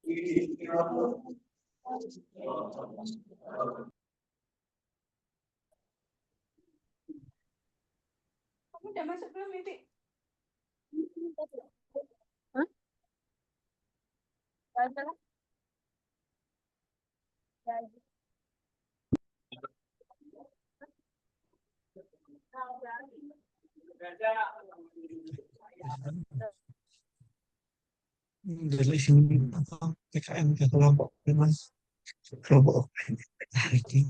Kamu udah masuk belum ini? Hah? Salah. Dari sini apa PKM ke kelompok memang kelompok ini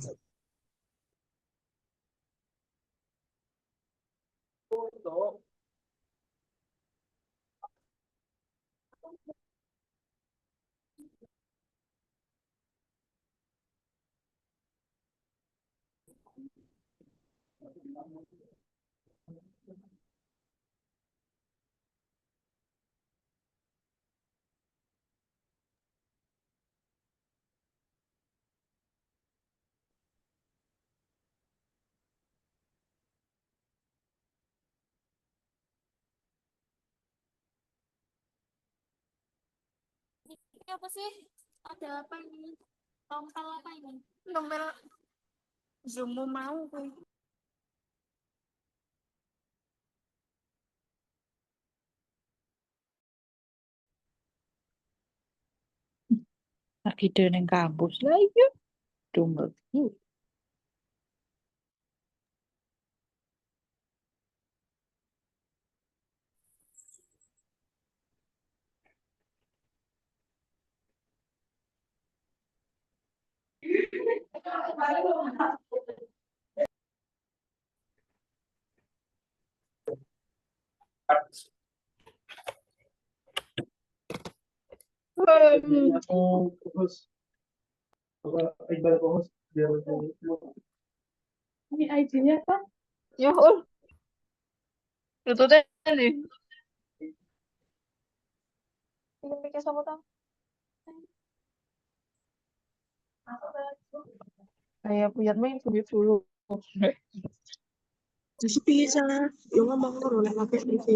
Ini apa sih? Ada apa ini? Tompel apa ini? Tompel Zoom mau gue. Lagi neng kampus lah iya. Tunggu. Ini ID-nya apa? Ya, itu deh nih. Ini pikir sama tau. Kayak punya main dulu. Terus bisa, yo ngomong dulu nek pakai itu.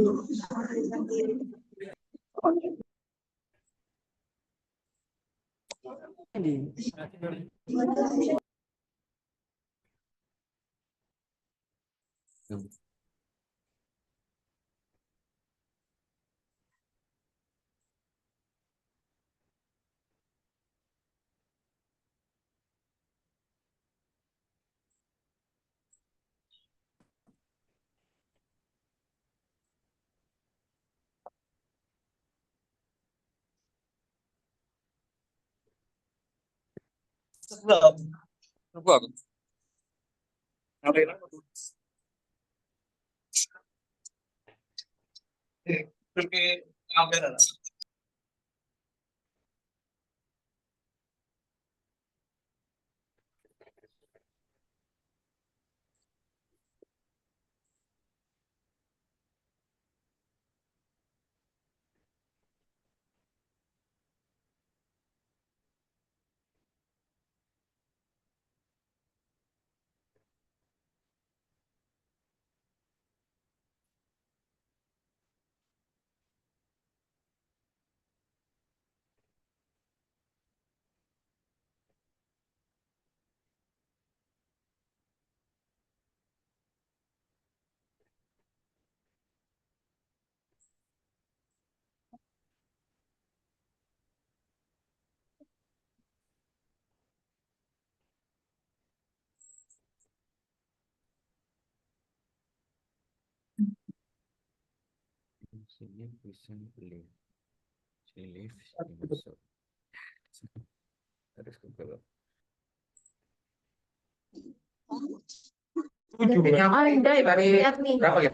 Belum. Belum. Ngapain apa tuh? Pergi kamera. Sini bisa beli lift masuk harus ke bawah. Lihat nih. Berapa ya?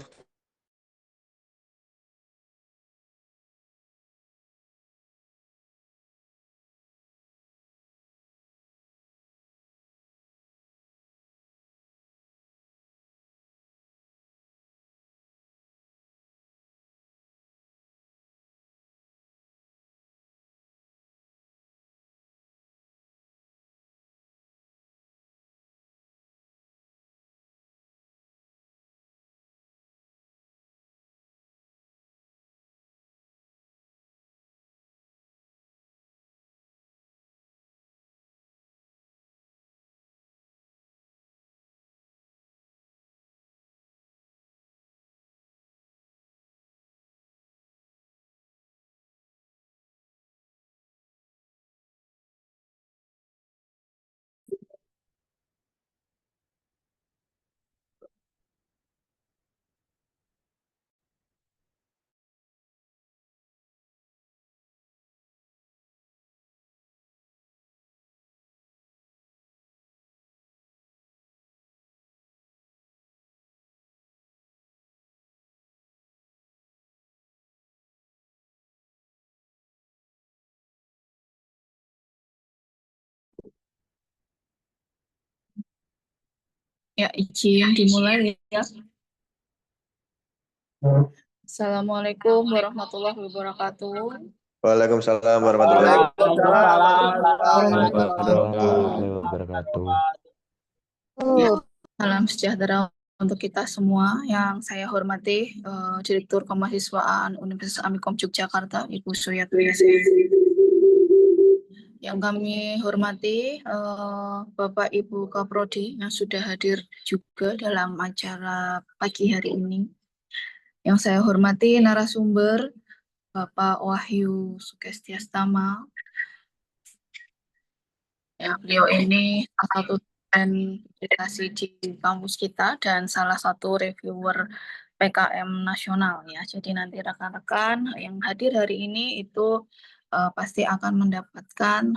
Ya, izin dimulai ya. Assalamualaikum warahmatullahi wabarakatuh. Waalaikumsalam warahmatullahi Warahmatullahi wabarakatuh. Ya, salam sejahtera untuk kita semua. Yang saya hormati Direktur Kemahasiswaan Universitas Amikom Yogyakarta, Ibu Suyatmi SM. Yang kami hormati Bapak Ibu Kaprodi yang sudah hadir juga dalam acara pagi hari ini. Yang saya hormati narasumber Bapak Wahyu Sukestiastama. Ya, beliau ini salah satu dosen aplikasi di kampus kita dan salah satu reviewer PKM nasional ya. Jadi nanti rekan-rekan yang hadir hari ini itu pasti akan mendapatkan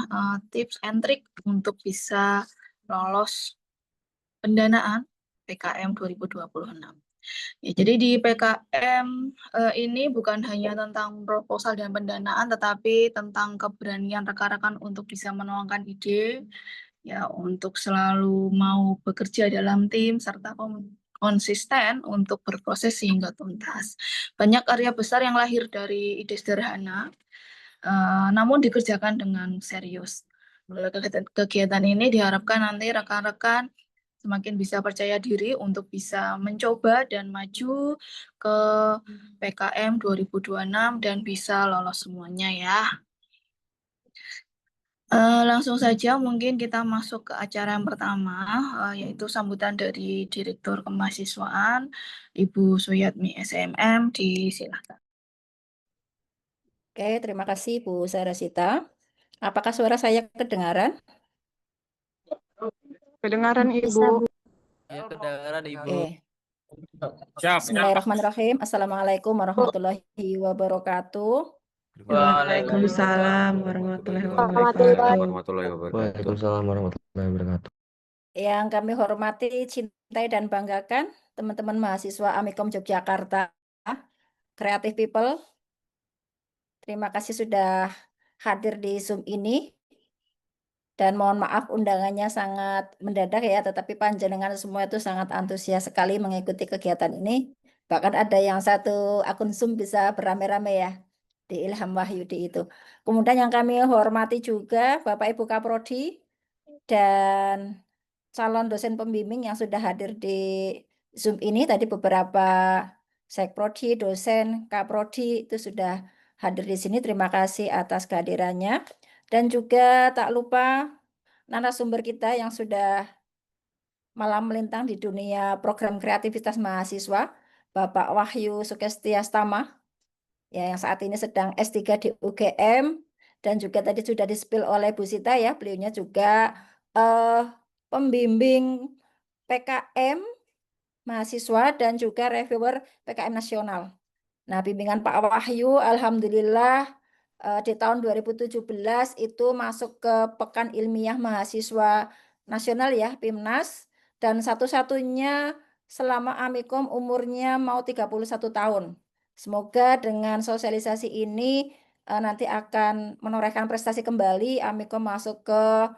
tips and trick untuk bisa lolos pendanaan PKM 2026. Ya, jadi di PKM ini bukan hanya tentang proposal dan pendanaan, tetapi tentang keberanian rekan-rekan untuk bisa menuangkan ide, ya untuk selalu mau bekerja dalam tim serta konsisten untuk berproses sehingga tuntas. Banyak karya besar yang lahir dari ide sederhana, namun dikerjakan dengan serius. Melalui kegiatan ini diharapkan nanti rekan-rekan semakin bisa percaya diri untuk bisa mencoba dan maju ke PKM 2026 dan bisa lolos semuanya ya. Langsung saja mungkin kita masuk ke acara yang pertama, yaitu sambutan dari Direktur Kemahasiswaan, Ibu Suyatmi SMM, disilakan. Oke, terima kasih Bu Sarasita. Apakah suara saya kedengaran? Kedengaran Ibu. Ya, kedengaran Ibu. Oke. Siap. Bismillahirrahmanirrahim. Assalamualaikum warahmatullahi wabarakatuh. Waalaikumsalam warahmatullahi Warahmatullahi wabarakatuh. Waalaikumsalam warahmatullahi wabarakatuh. Yang kami hormati, cintai, dan banggakan teman-teman mahasiswa Amikom Yogyakarta, Creative People. Terima kasih sudah hadir di Zoom ini. Dan mohon maaf undangannya sangat mendadak ya, tetapi panjenengan semua itu sangat antusias sekali mengikuti kegiatan ini. Bahkan ada yang satu akun Zoom bisa beramai-ramai ya, di Ilham Wahyudi itu. Kemudian yang kami hormati juga Bapak Ibu Kaprodi dan calon dosen pembimbing yang sudah hadir di Zoom ini. Tadi beberapa Sekprodi, dosen, Kaprodi itu sudah hadir di sini. Terima kasih atas kehadirannya. Dan juga tak lupa narasumber kita yang sudah malam melintang di dunia program kreativitas mahasiswa, Bapak Wahyu Sukestiastama, ya, yang saat ini sedang S3 di UGM, dan juga tadi sudah di-spill oleh Bu Sita ya, beliaunya juga pembimbing PKM mahasiswa dan juga reviewer PKM nasional. Nah, bimbingan Pak Wahyu, alhamdulillah di tahun 2017 itu masuk ke Pekan Ilmiah Mahasiswa Nasional ya, PIMNAS, dan satu-satunya selama Amikom umurnya mau 31 tahun. Semoga dengan sosialisasi ini nanti akan menorehkan prestasi kembali, Amikom masuk ke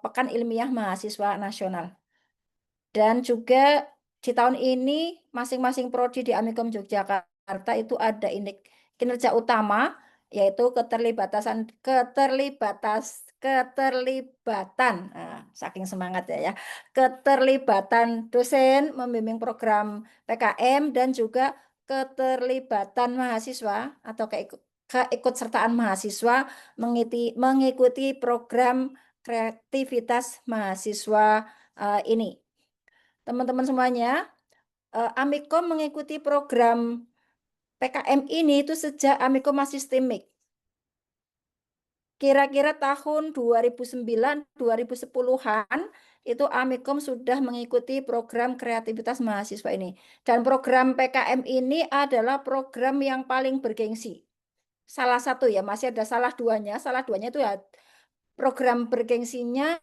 Pekan Ilmiah Mahasiswa Nasional. Dan juga di tahun ini masing-masing prodi di Amikom Yogyakarta itu ada kinerja utama, yaitu keterlibatan, saking semangat ya, keterlibatan dosen membimbing program PKM dan juga keterlibatan mahasiswa atau keikutsertaan mahasiswa mengikuti program kreativitas mahasiswa ini. Teman-teman semuanya, Amikom mengikuti program PKM ini itu sejak Amikom masih STIMIK. Kira-kira tahun 2009-2010-an itu Amikom sudah mengikuti program kreativitas mahasiswa ini. Dan program PKM ini adalah program yang paling bergengsi. Salah satu ya, masih ada salah duanya itu ya, program bergengsinya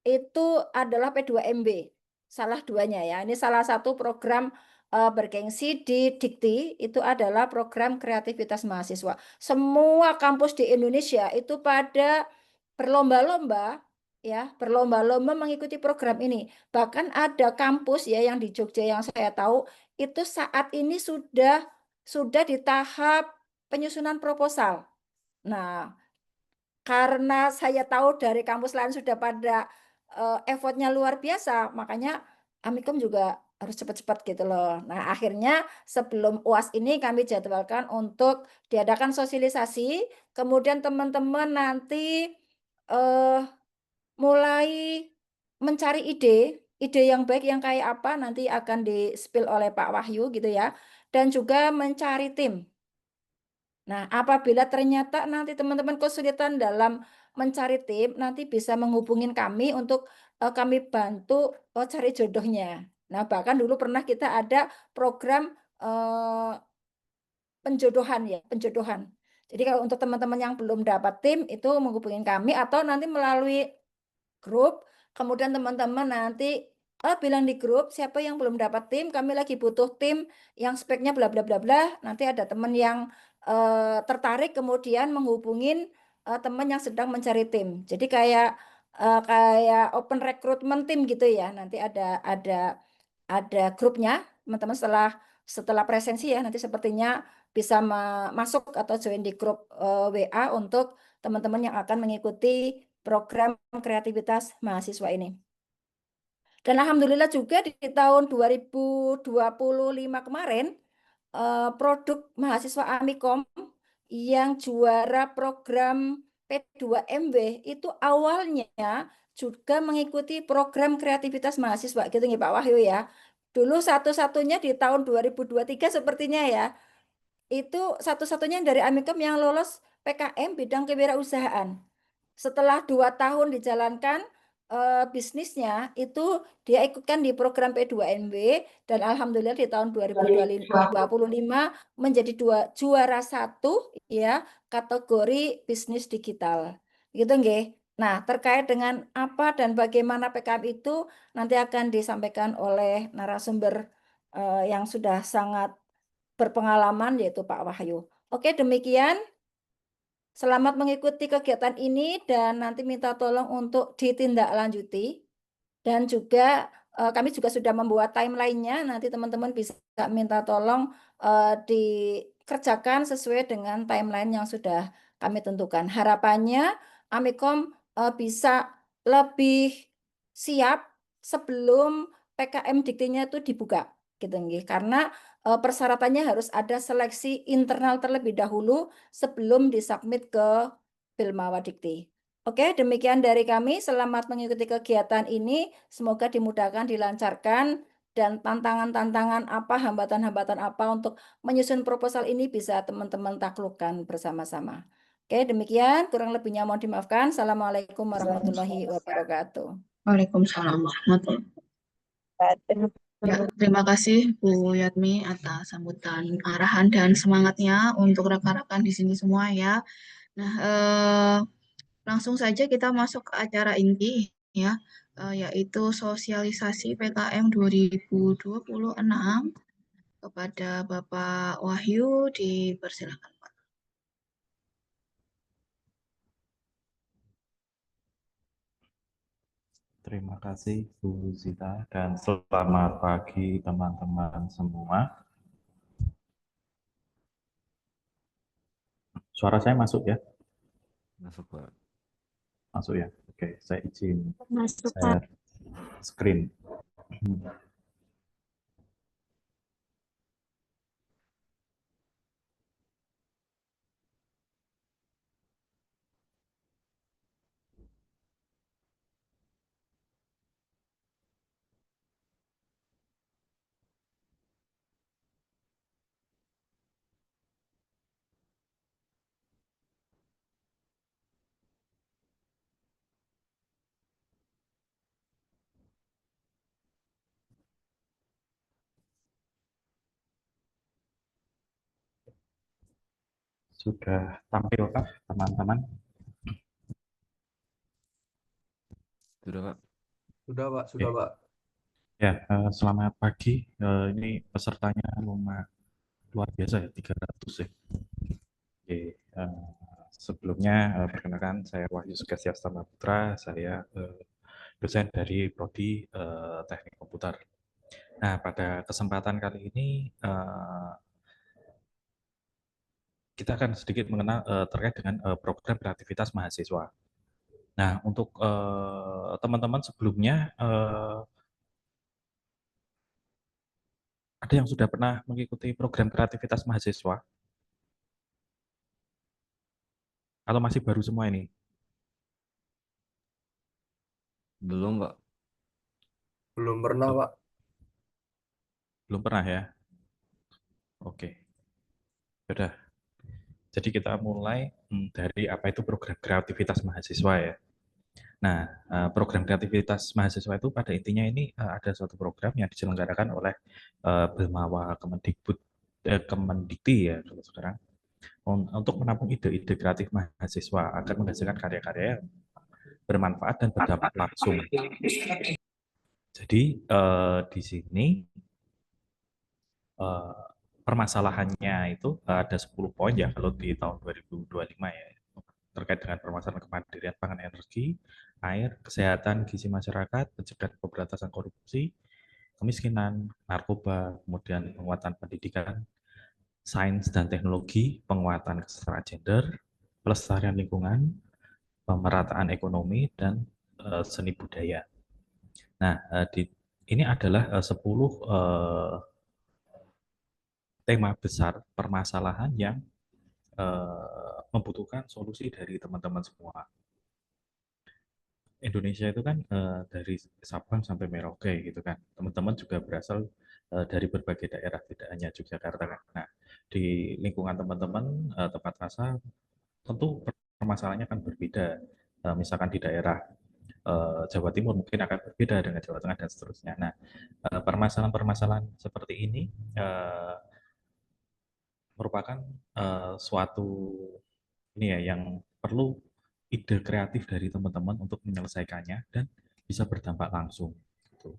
itu adalah P2MB. Salah duanya ya. Ini salah satu program bergengsi di Dikti, itu adalah program kreativitas mahasiswa. Semua kampus di Indonesia itu pada berlomba-lomba ya berlomba-lomba mengikuti program ini. Bahkan ada kampus ya yang di Jogja yang saya tahu itu saat ini sudah di tahap penyusunan proposal. Nah, karena saya tahu dari kampus lain sudah pada effortnya luar biasa, makanya Amikom juga harus cepat-cepat gitu loh. Nah, akhirnya sebelum UAS ini kami jadwalkan untuk diadakan sosialisasi, kemudian teman-teman nanti eh, mulai mencari ide yang baik yang kayak apa nanti akan di-spill oleh Pak Wahyu gitu ya. Dan juga mencari tim. Nah, apabila ternyata nanti teman-teman kesulitan dalam mencari tim, nanti bisa menghubungin kami untuk kami bantu cari jodohnya. Nah, bahkan dulu pernah kita ada program eh, penjodohan ya, penjodohan. Jadi kalau untuk teman-teman yang belum dapat tim itu menghubungin kami atau nanti melalui grup, kemudian teman-teman nanti bilang di grup siapa yang belum dapat tim, kami lagi butuh tim yang speknya bla bla bla bla. Nanti ada teman yang tertarik kemudian menghubungin teman yang sedang mencari tim. Jadi kayak open recruitment tim gitu ya. Nanti ada grupnya, teman-teman setelah presensi ya nanti sepertinya bisa masuk atau join di grup WA untuk teman-teman yang akan mengikuti program kreativitas mahasiswa ini. Dan alhamdulillah juga di tahun 2025 kemarin produk mahasiswa Amikom yang juara program P2MB itu awalnya juga mengikuti program kreativitas mahasiswa gitu nih Pak Wahyu ya. Dulu satu-satunya di tahun 2023 sepertinya ya. Itu satu-satunya dari Amikom yang lolos PKM bidang kewirausahaan. Setelah 2 tahun dijalankan bisnisnya, itu dia ikutkan di program P2NB dan alhamdulillah di tahun 2025 menjadi juara 1 ya kategori bisnis digital. Gitu nggih. Nah, terkait dengan apa dan bagaimana PKM itu nanti akan disampaikan oleh narasumber yang sudah sangat berpengalaman yaitu Pak Wahyu. Oke, demikian. Selamat mengikuti kegiatan ini dan nanti minta tolong untuk ditindaklanjuti. Dan juga kami juga sudah membuat timeline-nya, nanti teman-teman bisa minta tolong dikerjakan sesuai dengan timeline yang sudah kami tentukan. Harapannya Amikom bisa lebih siap sebelum PKM diktinya itu dibuka. Gitu, nggih. Karena persyaratannya harus ada seleksi internal terlebih dahulu sebelum disubmit ke Filmawa Dikti. Oke, demikian dari kami. Selamat mengikuti kegiatan ini. Semoga dimudahkan, dilancarkan, dan tantangan-tantangan apa, hambatan-hambatan apa untuk menyusun proposal ini bisa teman-teman taklukkan bersama-sama. Oke, demikian. Kurang lebihnya mohon dimaafkan. Assalamualaikum warahmatullahi wabarakatuh. Waalaikumsalam warahmatullahi wabarakatuh. Ya, terima kasih Bu Yatmi atas sambutan arahan dan semangatnya untuk rekan-rekan di sini semua ya. Nah, langsung saja kita masuk ke acara inti ya, yaitu sosialisasi PKM 2026 kepada Bapak Wahyu, dipersilakan Pak. Terima kasih Bu Zita dan selamat pagi teman-teman semua. Suara saya masuk ya? Masuk, Pak. Masuk ya? Oke, saya izin Masuk, share screen. Sudah tampilkah teman-teman? Sudah, Pak. Sudah, Pak. Sudah, Oke. Pak. Ya, selamat pagi. Ini pesertanya luar biasa ya, 300 ya. Oke, Sebelumnya, perkenalkan saya Wahyu Sugestiastuti Putra, saya dosen dari Prodi Teknik Komputer. Nah, pada kesempatan kali ini kita akan sedikit mengenal terkait dengan program kreativitas mahasiswa. Nah, untuk teman-teman sebelumnya ada yang sudah pernah mengikuti program kreativitas mahasiswa? Atau masih baru semua ini? Belum, Pak. Belum pernah, Pak. Belum pernah ya? Oke. Sudah. Jadi kita mulai dari apa itu program kreativitas mahasiswa ya. Nah, program kreativitas mahasiswa itu pada intinya ini ada suatu program yang diselenggarakan oleh Belmawa Kemendikti ya kalau sekarang untuk menampung ide-ide kreatif mahasiswa agar menghasilkan karya-karya yang bermanfaat dan berdampak langsung. Jadi di sini permasalahannya itu ada 10 poin ya kalau di tahun 2025 ya, terkait dengan permasalahan kemandirian pangan energi, air, kesehatan gizi masyarakat, pencegahan pemberantasan korupsi, kemiskinan, narkoba, kemudian penguatan pendidikan, sains dan teknologi, penguatan kesetaraan gender, pelestarian lingkungan, pemerataan ekonomi, dan seni budaya. Nah, ini adalah 10 tema besar permasalahan yang membutuhkan solusi dari teman-teman semua. Indonesia itu kan dari Sabang sampai Merauke gitu kan. Teman-teman juga berasal dari berbagai daerah, tidak hanya Yogyakarta kan. Nah, di lingkungan teman-teman tempat asal tentu permasalahannya akan berbeda. Misalkan di daerah Jawa Timur mungkin akan berbeda dengan Jawa Tengah dan seterusnya. Nah, permasalahan-permasalahan seperti ini merupakan suatu ini ya yang perlu ide kreatif dari teman-teman untuk menyelesaikannya dan bisa berdampak langsung. Gitu.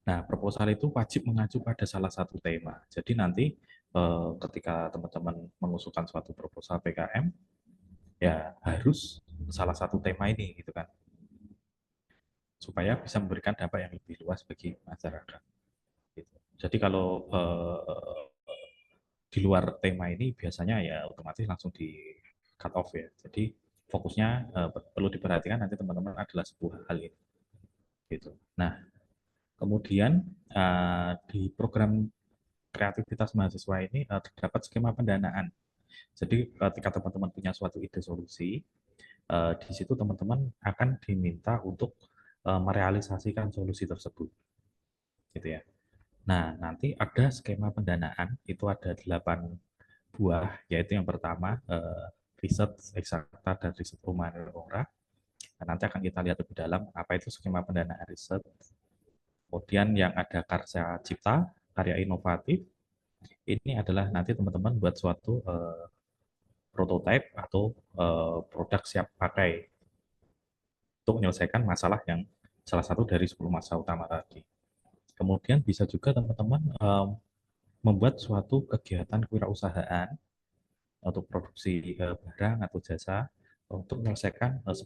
Nah, proposal itu wajib mengacu pada salah satu tema. Jadi nanti ketika teman-teman mengusulkan suatu proposal PKM, ya harus salah satu tema ini, gitu kan, supaya bisa memberikan dampak yang lebih luas bagi masyarakat. Gitu. Jadi kalau di luar tema ini biasanya ya otomatis langsung di cut off ya. Jadi fokusnya perlu diperhatikan nanti teman-teman adalah sebuah hal ini. Gitu. Nah, kemudian di program kreativitas mahasiswa ini terdapat skema pendanaan. Jadi ketika teman-teman punya suatu ide solusi, di situ teman-teman akan diminta untuk merealisasikan solusi tersebut. Gitu ya. Nah, nanti ada skema pendanaan, itu ada 8 buah, yaitu yang pertama riset eksakta dan riset humaniora. Nah, nanti akan kita lihat lebih dalam apa itu skema pendanaan riset. Kemudian yang ada karya cipta, karya inovatif. Ini adalah nanti teman-teman buat suatu prototipe atau produk siap pakai untuk menyelesaikan masalah yang salah satu dari 10 masalah utama tadi. Kemudian bisa juga teman-teman membuat suatu kegiatan kewirausahaan untuk produksi barang atau jasa untuk menyelesaikan 10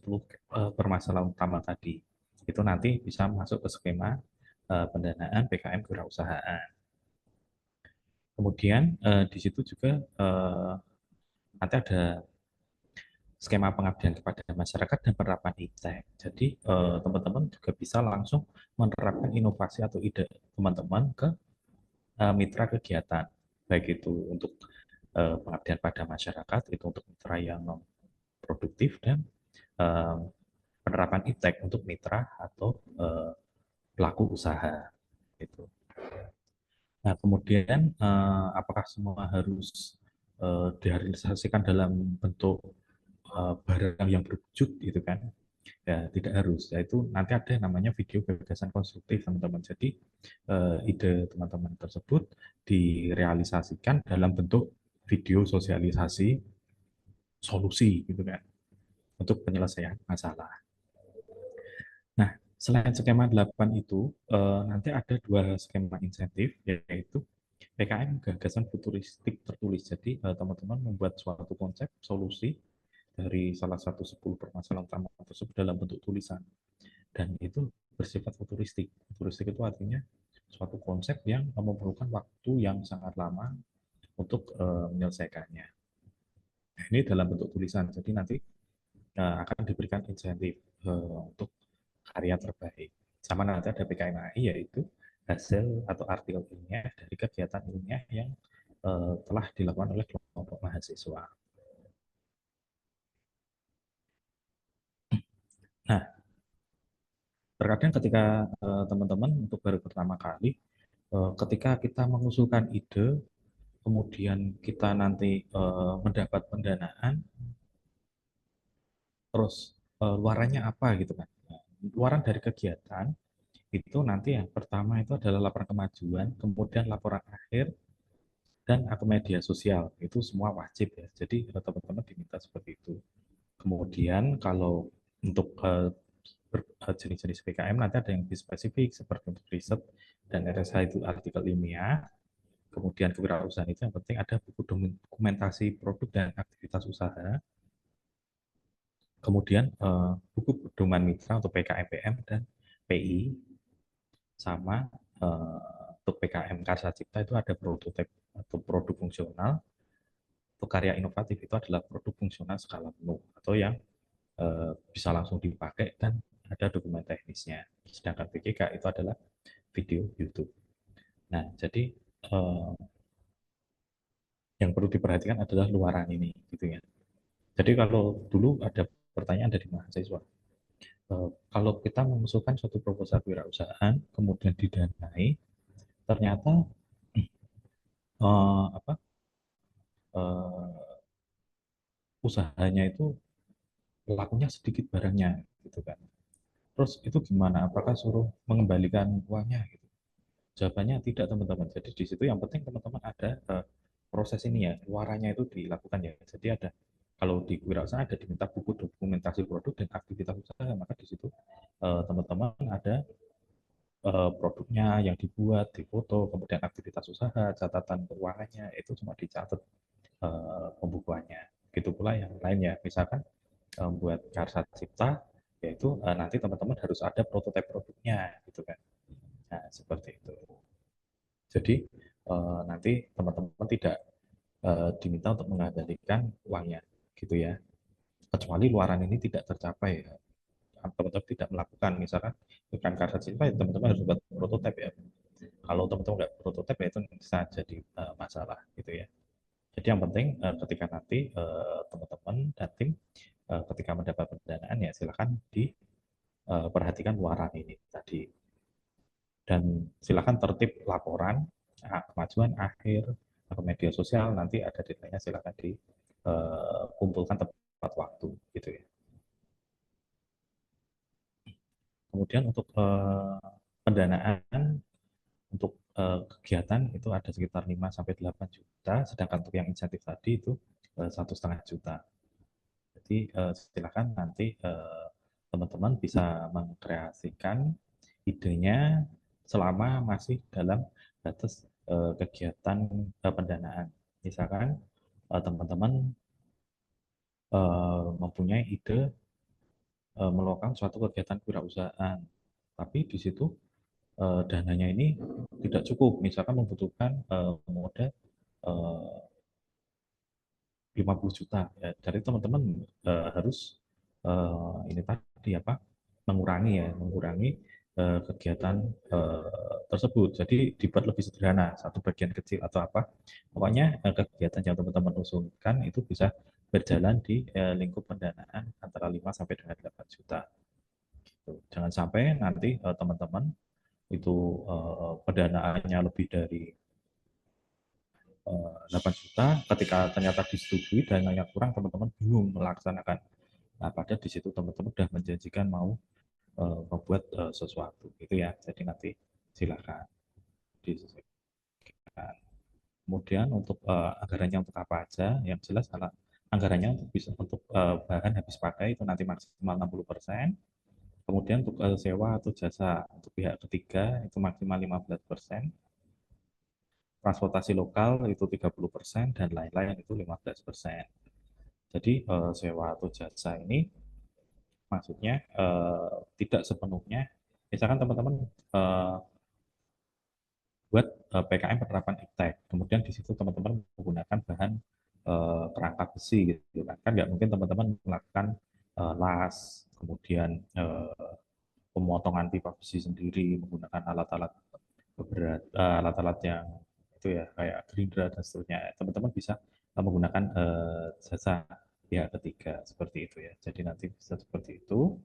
permasalahan utama tadi. Itu nanti bisa masuk ke skema pendanaan PKM kewirausahaan. Kemudian di situ juga nanti ada skema pengabdian kepada masyarakat dan penerapan iptek. Jadi teman-teman juga bisa langsung menerapkan inovasi atau ide teman-teman ke mitra kegiatan, baik itu untuk pengabdian pada masyarakat, itu untuk mitra yang non produktif, dan penerapan iptek untuk mitra atau pelaku usaha. Gitu. Nah, kemudian apakah semua harus direalisasikan dalam bentuk barang yang berwujud, gitu kan? Ya, tidak harus. Yaitu nanti ada yang namanya video gagasan konstruktif, teman-teman. Jadi ide teman-teman tersebut direalisasikan dalam bentuk video sosialisasi solusi, gitu kan, untuk penyelesaian masalah. Nah, selain skema 8 itu, nanti ada 2 skema insentif, yaitu PKM gagasan futuristik tertulis. Jadi teman-teman membuat suatu konsep solusi dari salah satu 10 permasalahan utama tersebut dalam bentuk tulisan. Dan itu bersifat futuristik. Futuristik itu artinya suatu konsep yang memerlukan waktu yang sangat lama untuk menyelesaikannya. Nah, ini dalam bentuk tulisan. Jadi nanti akan diberikan insentif untuk karya terbaik. Sama nanti ada PKMAI, yaitu hasil atau artikel ilmiah dari kegiatan ilmiah yang telah dilakukan oleh kelompok mahasiswa. Nah, terkadang ketika teman-teman untuk baru pertama kali, ketika kita mengusulkan ide, kemudian kita nanti mendapat pendanaan, terus luarannya apa gitu kan? Luaran dari kegiatan itu nanti yang pertama itu adalah laporan kemajuan, kemudian laporan akhir, dan akun media sosial. Itu semua wajib ya. Jadi teman-teman diminta seperti itu. Kemudian kalau untuk jenis-jenis PKM nanti ada yang lebih spesifik seperti untuk riset dan RSH itu artikel ilmiah. Kemudian kewirausahaan itu yang penting ada buku dokumentasi produk dan aktivitas usaha. Kemudian buku pedoman mitra untuk PKM-PM dan PI, sama untuk PKM Karsa Cipta itu ada prototipe atau produk fungsional. Untuk karya inovatif itu adalah produk fungsional skala penuh atau yang bisa langsung dipakai dan ada dokumen teknisnya. Sedangkan PKK itu adalah video YouTube. Nah, jadi yang perlu diperhatikan adalah luaran ini, gitu ya. Jadi kalau dulu ada pertanyaan dari mahasiswa, kalau kita mengusulkan suatu proposal kewirausahaan, kemudian didanai, ternyata usahanya itu lakunya sedikit barangnya, gitu kan. Terus itu gimana? Apakah suruh mengembalikan uangnya? Gitu. Jawabannya tidak, teman-teman. Jadi di situ yang penting teman-teman ada proses ini ya, luarannya itu dilakukan ya. Jadi ada, kalau di kewirausahaan ada diminta buku dokumentasi produk dan aktivitas usaha, maka di situ teman-teman ada produknya yang dibuat, difoto, kemudian aktivitas usaha, catatan keuangannya, itu cuma dicatat pembukuannya. Begitu pula yang lainnya, misalkan buat Karsa Cipta, yaitu nanti teman-teman harus ada prototipe produknya, gitu kan. Nah, seperti itu. Jadi nanti teman-teman tidak diminta untuk mengembalikan uangnya, gitu ya. Kecuali luaran ini tidak tercapai, teman-teman tidak melakukan, misalkan bukan Karsa Cipta, ya teman-teman harus buat prototipe ya. Kalau teman-teman nggak prototipe, ya itu bisa jadi masalah, gitu ya. Jadi yang penting ketika nanti teman-teman dan tim ketika mendapat pendanaan ya silakan diperhatikan luaran ini tadi. Dan silakan tertib laporan, kemajuan akhir, ke media sosial, nanti ada detailnya silakan dikumpulkan tepat waktu, gitu ya. Kemudian untuk pendanaan untuk kegiatan itu ada sekitar 5-8 juta, sedangkan untuk yang insentif tadi itu 1,5 juta. Jadi silakan nanti teman-teman bisa mengkreasikan idenya selama masih dalam batas kegiatan pendanaan. Misalkan teman-teman mempunyai ide melakukan suatu kegiatan kewirausahaan, tapi di situ dananya ini tidak cukup, misalkan membutuhkan modal 50 juta. Ya, jadi teman-teman harus ini tadi apa? mengurangi kegiatan tersebut. Jadi dibuat lebih sederhana, satu bagian kecil atau apa. Pokoknya kegiatan yang teman-teman usulkan itu bisa berjalan di lingkup pendanaan antara 5 sampai dengan 8 juta. Jangan sampai nanti teman-teman itu pendanaannya lebih dari 8 juta, ketika ternyata disetujui dananya kurang, teman-teman bingung melaksanakan. Nah, pada di situ teman-teman sudah menjanjikan mau membuat sesuatu, gitu ya. Jadi nanti silakan disesuaikan. Kemudian untuk anggarannya untuk apa aja, yang jelas anggarannya untuk bisa untuk bahan habis pakai itu nanti maksimal 60%. Kemudian untuk sewa atau jasa untuk pihak ketiga itu maksimal 15%. transportasi lokal itu 30% dan lain-lain itu 15%. Jadi sewa atau jasa ini maksudnya tidak sepenuhnya, misalkan teman-teman buat PKM penerapan iptek, kemudian di situ teman-teman menggunakan bahan kerangka besi gitu kan nggak mungkin teman-teman melakukan las, kemudian pemotongan pipa besi sendiri menggunakan alat-alat berat, alat-alat yang itu ya kayak gerindra dan seterusnya. Teman-teman bisa menggunakan jasa pihak ketiga seperti itu ya. Jadi nanti bisa seperti itu.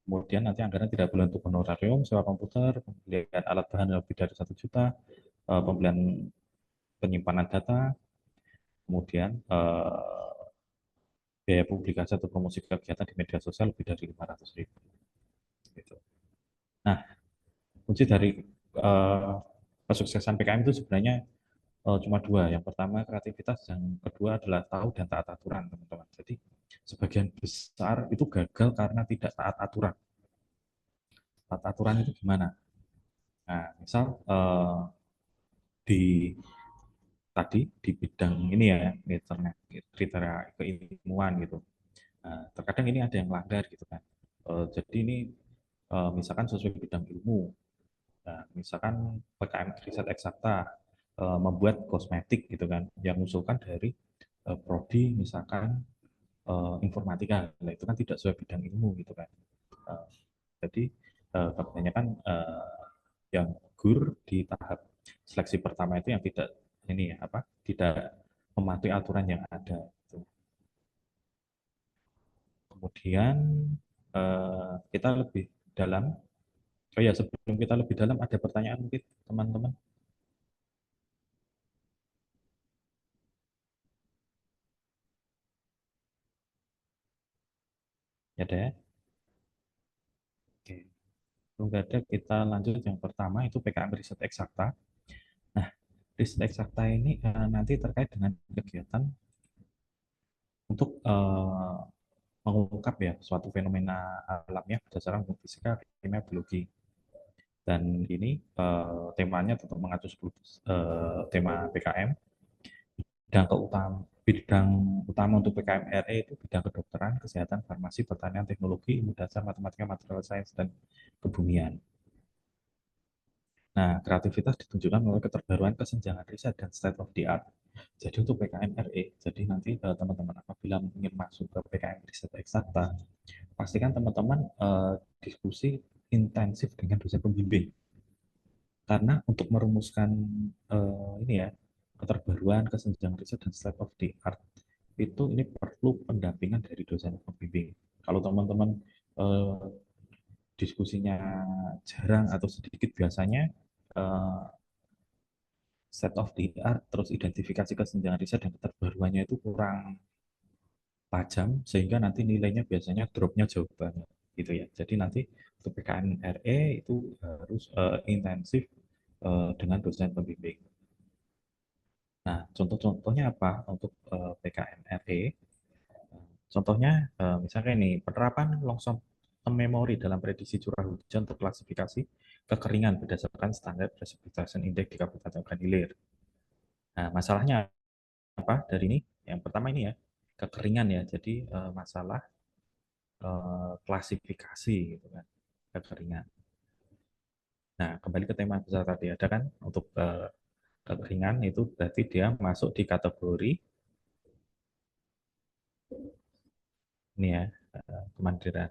Kemudian nanti anggaran tidak boleh untuk honorarium, sewa komputer, pembelian alat bahan lebih dari 1 juta, pembelian penyimpanan data, kemudian biaya publikasi atau promosi kegiatan di media sosial lebih dari 500.000. Gitu. Nah, kunci dari kesuksesan PKM itu sebenarnya cuma dua. Yang pertama kreativitas, yang kedua adalah tahu dan taat aturan, teman-teman. Jadi sebagian besar itu gagal karena tidak taat aturan. Taat aturan itu gimana? Nah, misal di tadi di bidang ini ya, kriteria keilmuan gitu. Nah, terkadang ini ada yang melanggar gitu kan. Jadi ini misalkan sesuai bidang ilmu. Nah, misalkan PKM riset eksakta membuat kosmetik gitu kan, yang usulkan dari prodi misalkan informatika, nah itu kan tidak sesuai bidang ilmu gitu kan. Jadi kebanyakan yang gugur di tahap seleksi pertama itu yang tidak ini ya apa tidak mematuhi aturan yang ada. Gitu. Kemudian kita lebih dalam. Oh ya, sebelum kita lebih dalam ada pertanyaan mungkin teman-teman. Ya ada ya? Oke. Belum ada, kita lanjut yang pertama itu PKM riset eksakta. Nah, riset eksakta ini nanti terkait dengan kegiatan untuk mengungkap ya suatu fenomena alamnya berdasarkan fisika, kimia, biologi. Dan ini temanya tetap mengacu tema PKM. Bidang utama untuk PKM RE itu bidang kedokteran, kesehatan, farmasi, pertanian, teknologi, ilmu dasar, matematika, material sains, dan kebumian. Nah, kreativitas ditunjukkan melalui keterbaruan, kesenjangan riset, dan state of the art. Jadi untuk PKM RE, jadi nanti teman-teman apabila ingin masuk ke PKM riset eksakta, pastikan teman-teman diskusi intensif dengan dosen pembimbing. Karena untuk merumuskan ini ya, keterbaruan, kesenjangan riset, dan state of the art, itu ini perlu pendampingan dari dosen pembimbing. Kalau teman-teman diskusinya jarang atau sedikit, biasanya set of the art, terus identifikasi kesenjangan riset dan keterbaruannya itu kurang tajam, sehingga nanti nilainya biasanya dropnya jauh banget gitu ya. Jadi nanti untuk PKM RE itu harus intensif dengan dosen pembimbing. Nah, contoh-contohnya apa untuk PKM RE? Contohnya misalnya ini penerapan long term memory dalam prediksi curah hujan untuk klasifikasi kekeringan berdasarkan standar precipitation index di Kabupaten Ilir. Nah, masalahnya apa dari ini? Yang pertama ini ya, kekeringan ya. Jadi masalah klasifikasi gitu kan, kekeringan. Nah, kembali ke tema besar tadi ada kan untuk kekeringan itu berarti dia masuk di kategori ini ya, kemandirian.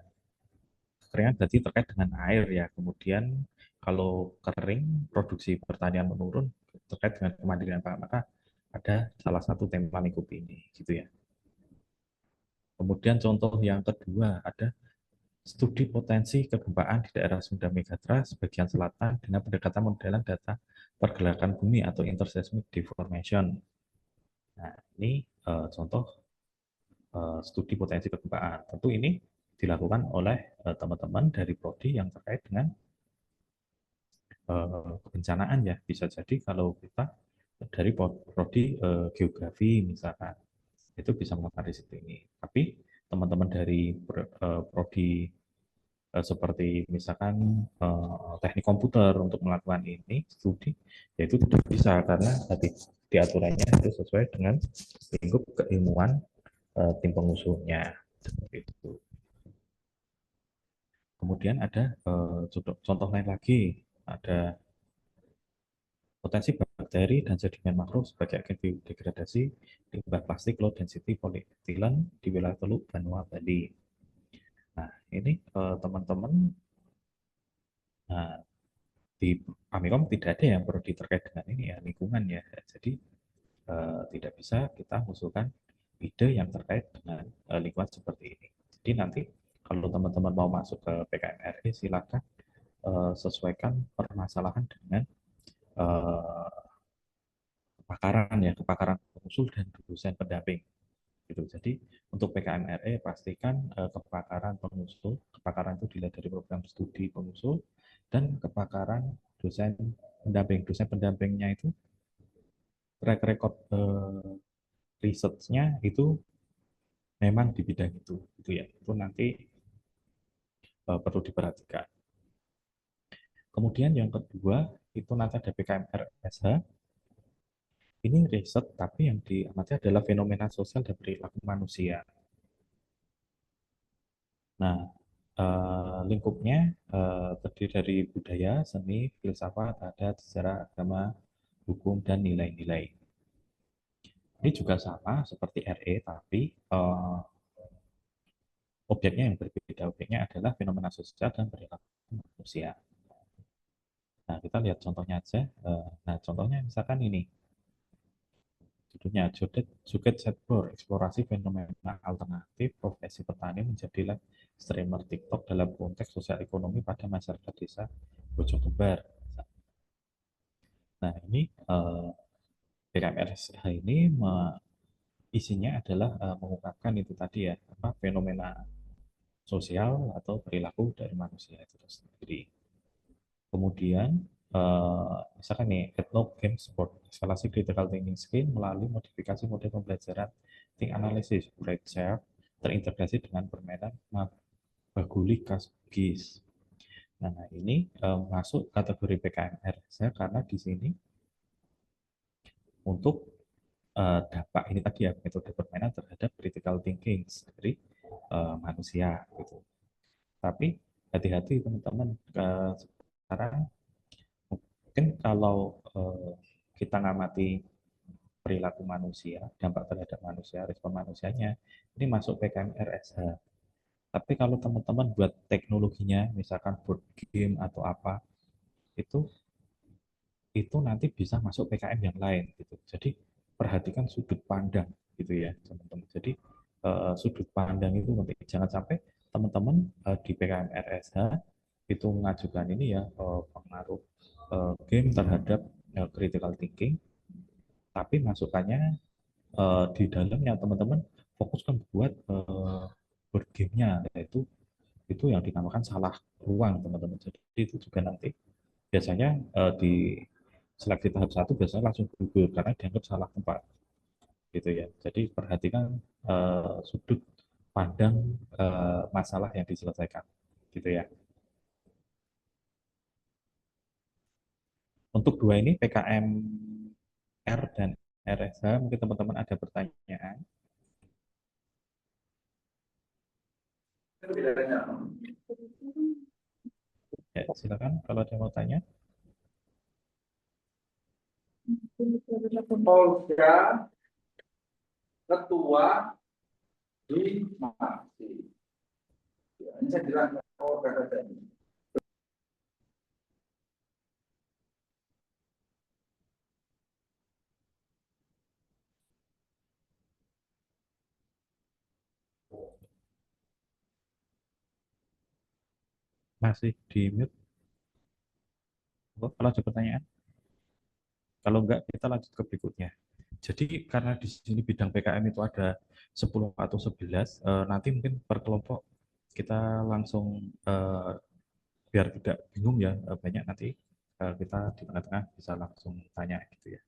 Kekeringan berarti terkait dengan air ya. Kemudian kalau kering, produksi pertanian menurun terkait dengan kemandirian pangan, maka ada salah satu tema lingkup ini gitu ya. Kemudian contoh yang kedua ada studi potensi kegempaan di daerah Sunda Megatera sebagian selatan dengan pendekatan modelan data pergerakan bumi atau interseismic deformation. Nah, ini contoh studi potensi kegempaan. Tentu ini dilakukan oleh teman-teman dari prodi yang terkait dengan kebencanaan ya. Bisa jadi kalau kita dari prodi geografi misalkan, itu bisa melakukan riset ini. Tapi teman-teman dari prodi seperti misalkan teknik komputer untuk melakukan ini studi, yaitu tidak bisa karena tadi di aturannya itu sesuai dengan lingkup keilmuan tim pengusulnya. Seperti itu. Kemudian ada contoh lain lagi, ada potensi bakteri dan sedimen makro sebagai agen biodegradasi limbah plastik low density polyethylene di wilayah Teluk Benua, Bali. Nah, ini teman-teman, nah, di Amikom tidak ada yang perlu terkait dengan ini ya, lingkungan ya. Jadi tidak bisa kita usulkan ide yang terkait dengan lingkungan seperti ini. Jadi nanti kalau teman-teman mau masuk ke PKMRE silakan sesuaikan permasalahan dengan kepakaran ya, kepakaran pengusul dan dosen pendamping. Gitu. Jadi untuk PKMRE pastikan kepakaran pengusul, kepakaran itu dilihat dari program studi pengusul dan kepakaran dosen pendamping. Dosen pendampingnya itu track record risetnya itu memang di bidang itu, gitu ya. Itu nanti perlu diperhatikan. Kemudian yang kedua itu nanti ada PKMRSH. Ini riset, tapi yang diamati adalah fenomena sosial dan perilaku manusia. Nah, lingkupnya terdiri dari budaya, seni, filsafat, adat, sejarah, agama, hukum, dan nilai-nilai. Ini juga sama seperti RE, tapi objeknya yang berbeda. Objeknya adalah fenomena sosial dan perilaku manusia. Nah, kita lihat contohnya aja. Nah, contohnya misalkan ini. Judulnya Joget Setbor, eksplorasi fenomena alternatif profesi petani menjadi live streamer TikTok dalam konteks sosial ekonomi pada masyarakat desa Bojongkembar. Nah, ini PKMRSH ini isinya adalah mengungkapkan itu tadi ya, apa fenomena sosial atau perilaku dari manusia itu sendiri. Kemudian misalkan nih ethno game sport, eskalasi critical thinking skill melalui modifikasi model pembelajaran think analysis brain shape terintegrasi dengan permainan Baguli Kasbgis. Nah, ini masuk kategori PKMR karena di sini untuk dampak ini tadi ya, metode permainan terhadap critical thinking dari manusia gitu. Tapi hati-hati teman-teman, sekarang mungkin kalau kita ngamati perilaku manusia, dampak terhadap manusia, respon manusianya, ini masuk PKMRSH. Tapi kalau teman-teman buat teknologinya, misalkan board game atau apa, itu nanti bisa masuk PKM yang lain gitu. Jadi perhatikan sudut pandang gitu ya teman-teman. Jadi sudut pandang itu penting. Jangan sampai teman-teman di PKM RSH itu mengajukan ini ya pengaruh game terhadap critical thinking, tapi masukannya di dalamnya teman-teman fokuskan buat board game-nya, yaitu itu yang dinamakan salah ruang teman-teman. Jadi itu juga nanti biasanya di seleksi tahap 1 biasanya langsung gugur karena dianggap salah tempat gitu ya. Jadi perhatikan sudut pandang masalah yang diselesaikan gitu ya. Untuk dua ini PKM R dan RSH mungkin teman-teman ada pertanyaan. Ya, silakan kalau ada yang mau tanya. Polda ketua di Masih. Ya, ini saya bilang Polda saja. Masih di mute. Kalau ada pertanyaan? Kalau enggak, kita lanjut ke berikutnya. Jadi karena di sini bidang PKM itu ada 10 atau 11, nanti mungkin per kelompok kita langsung biar tidak bingung ya, banyak nanti kita di tengah-tengah bisa langsung tanya gitu ya.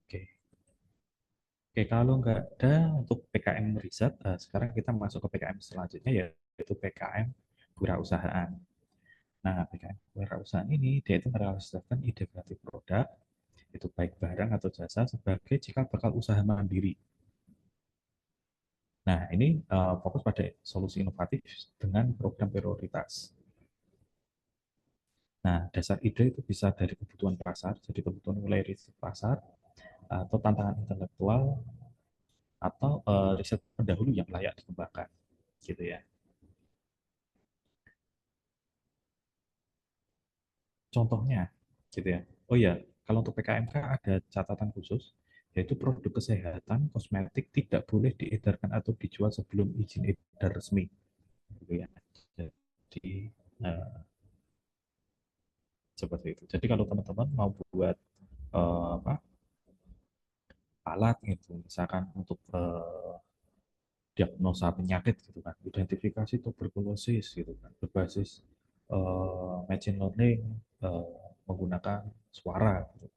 Oke. Oke, kalau enggak ada untuk PKM riset, sekarang kita masuk ke PKM selanjutnya yaitu PKM kewirausahaan. Nah, PKM kewirausahaan ini dia itu merealisasikan ide kreatif produk, itu baik barang atau jasa sebagai cikal bakal usaha mandiri. Nah, ini fokus pada solusi inovatif dengan program prioritas. Nah, dasar ide itu bisa dari kebutuhan pasar, jadi kebutuhan mulai riset pasar, atau tantangan intelektual, atau riset pendahulu yang layak dikembangkan, gitu ya. Contohnya, gitu ya. Oh ya, kalau untuk PKMK ada catatan khusus, yaitu produk kesehatan kosmetik tidak boleh diedarkan atau dijual sebelum izin edar resmi, gitu ya. Jadi seperti itu. Jadi kalau teman-teman mau buat apa, alat gitu, misalkan untuk diagnosa penyakit gitu kan, identifikasi tuberkulosis gitu kan, berbasis machine learning menggunakan suara gitu.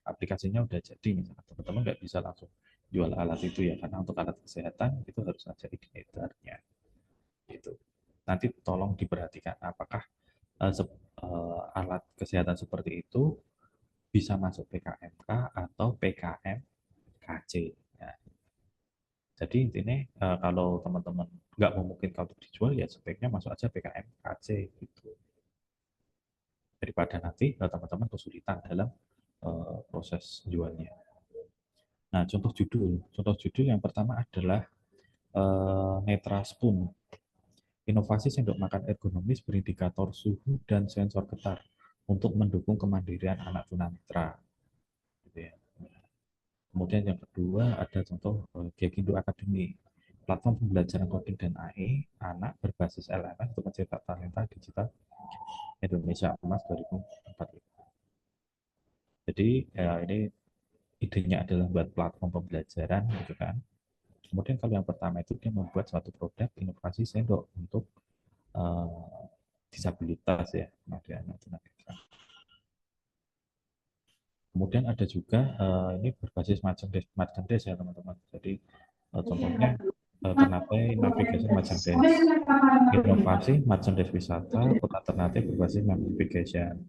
Aplikasinya udah jadi, misalkan teman-teman nggak bisa langsung jual alat itu ya, karena untuk alat kesehatan itu harus ada izin edarnya gitu. Nanti tolong diperhatikan apakah alat kesehatan seperti itu bisa masuk PKMK atau PKMKC. Nah, jadi intinya kalau teman-teman nggak memungkinkan untuk dijual ya sebaiknya masuk aja PKMKC gitu. Daripada nanti teman-teman kesulitan dalam proses jualnya. Nah, contoh judul yang pertama adalah Netra Spoon. Inovasi sendok makan ergonomis berindikator suhu dan sensor getar untuk mendukung kemandirian anak tunanetra. Gitu ya. Kemudian yang kedua ada contoh Gekindo Academy, platform pembelajaran coding dan AI anak berbasis LMS untuk mencetak talenta digital Indonesia Emas 2045. Jadi ini idenya adalah buat platform pembelajaran gitu kan. Kemudian kalau yang pertama itu dia membuat suatu produk inovasi sendok untuk disabilitas ya, anak tunanetra. Kemudian ada juga ini berbasis merchandise ya teman-teman. Jadi contohnya Ternate Navigation Merchandise, inovasi merchandise wisata, kota Ternate berbasis navigation.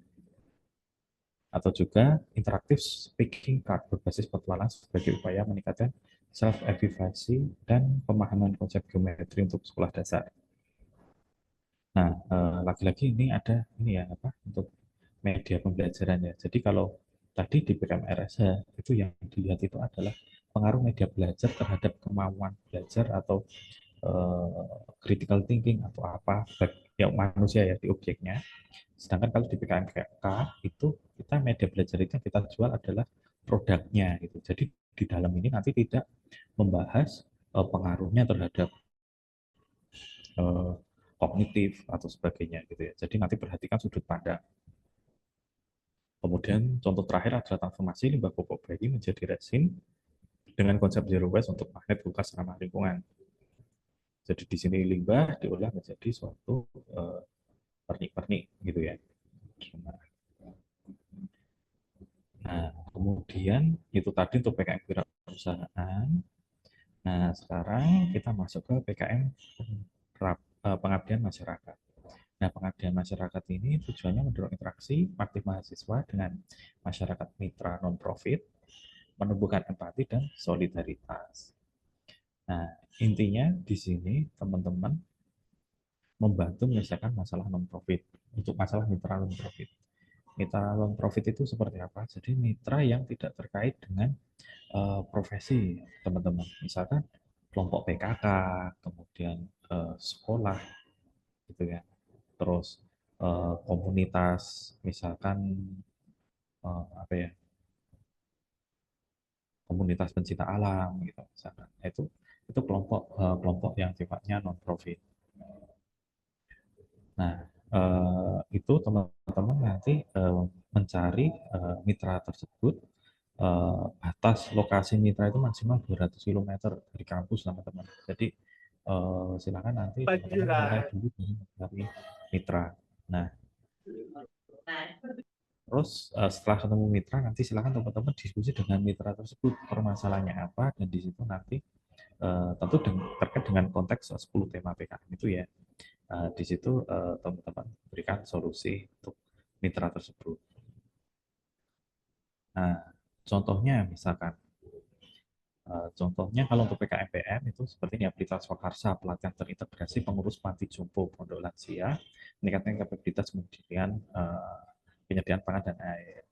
Atau juga interaktif speaking card berbasis petualang sebagai upaya meningkatkan self-efficacy dan pemahaman konsep geometri untuk sekolah dasar. Nah, lagi-lagi ini ada ini ya apa untuk media pembelajaran ya. Jadi kalau tadi di PKMRSH itu yang dilihat itu adalah pengaruh media belajar terhadap kemampuan belajar atau critical thinking atau apa ya manusia ya di objeknya. Sedangkan kalau di PKMK itu kita media belajar itu yang kita jual adalah produknya gitu. Jadi di dalam ini nanti tidak membahas pengaruhnya terhadap kognitif atau sebagainya gitu ya. Jadi nanti perhatikan sudut pandang. Kemudian contoh terakhir adalah transformasi limbah popok bayi menjadi resin dengan konsep zero waste untuk magnet bekas ramah lingkungan. Jadi di sini limbah diolah menjadi suatu pernik-pernik gitu ya. Nah, kemudian itu tadi untuk PKM kewirausahaan. Nah, sekarang kita masuk ke PKM pengabdian masyarakat. Nah, pengabdian masyarakat ini tujuannya mendorong interaksi aktif mahasiswa dengan masyarakat mitra non-profit, menumbuhkan empati dan solidaritas. Nah, intinya di sini teman-teman membantu menyelesaikan masalah non-profit. Untuk masalah mitra non-profit. Mitra non-profit itu seperti apa? Jadi mitra yang tidak terkait dengan profesi teman-teman. Misalkan kelompok PKK, kemudian sekolah, gitu ya. Terus komunitas, misalkan apa ya? Komunitas pencinta alam, gitu. Misalkan itu kelompok yang sifatnya non-profit. Nah, itu teman-teman nanti mencari mitra tersebut, batas lokasi mitra itu maksimal 200 km dari kampus teman-teman. Jadi silakan nanti teman-teman mulai dulu dari mitra. Nah, terus setelah ketemu mitra nanti silakan teman-teman diskusi dengan mitra tersebut permasalahannya apa, dan di situ nanti tentu terkait dengan konteks 10 tema PKM itu ya. Di situ teman-teman berikan solusi untuk mitra tersebut. Nah, contohnya misalkan, contohnya kalau untuk PKMPM itu seperti ini, Pelita Swakarsa, pelatihan terintegrasi pengurus panti jompo pondok lansia, meningkatkan kapabilitas kemudian penyediaan pangan dan air.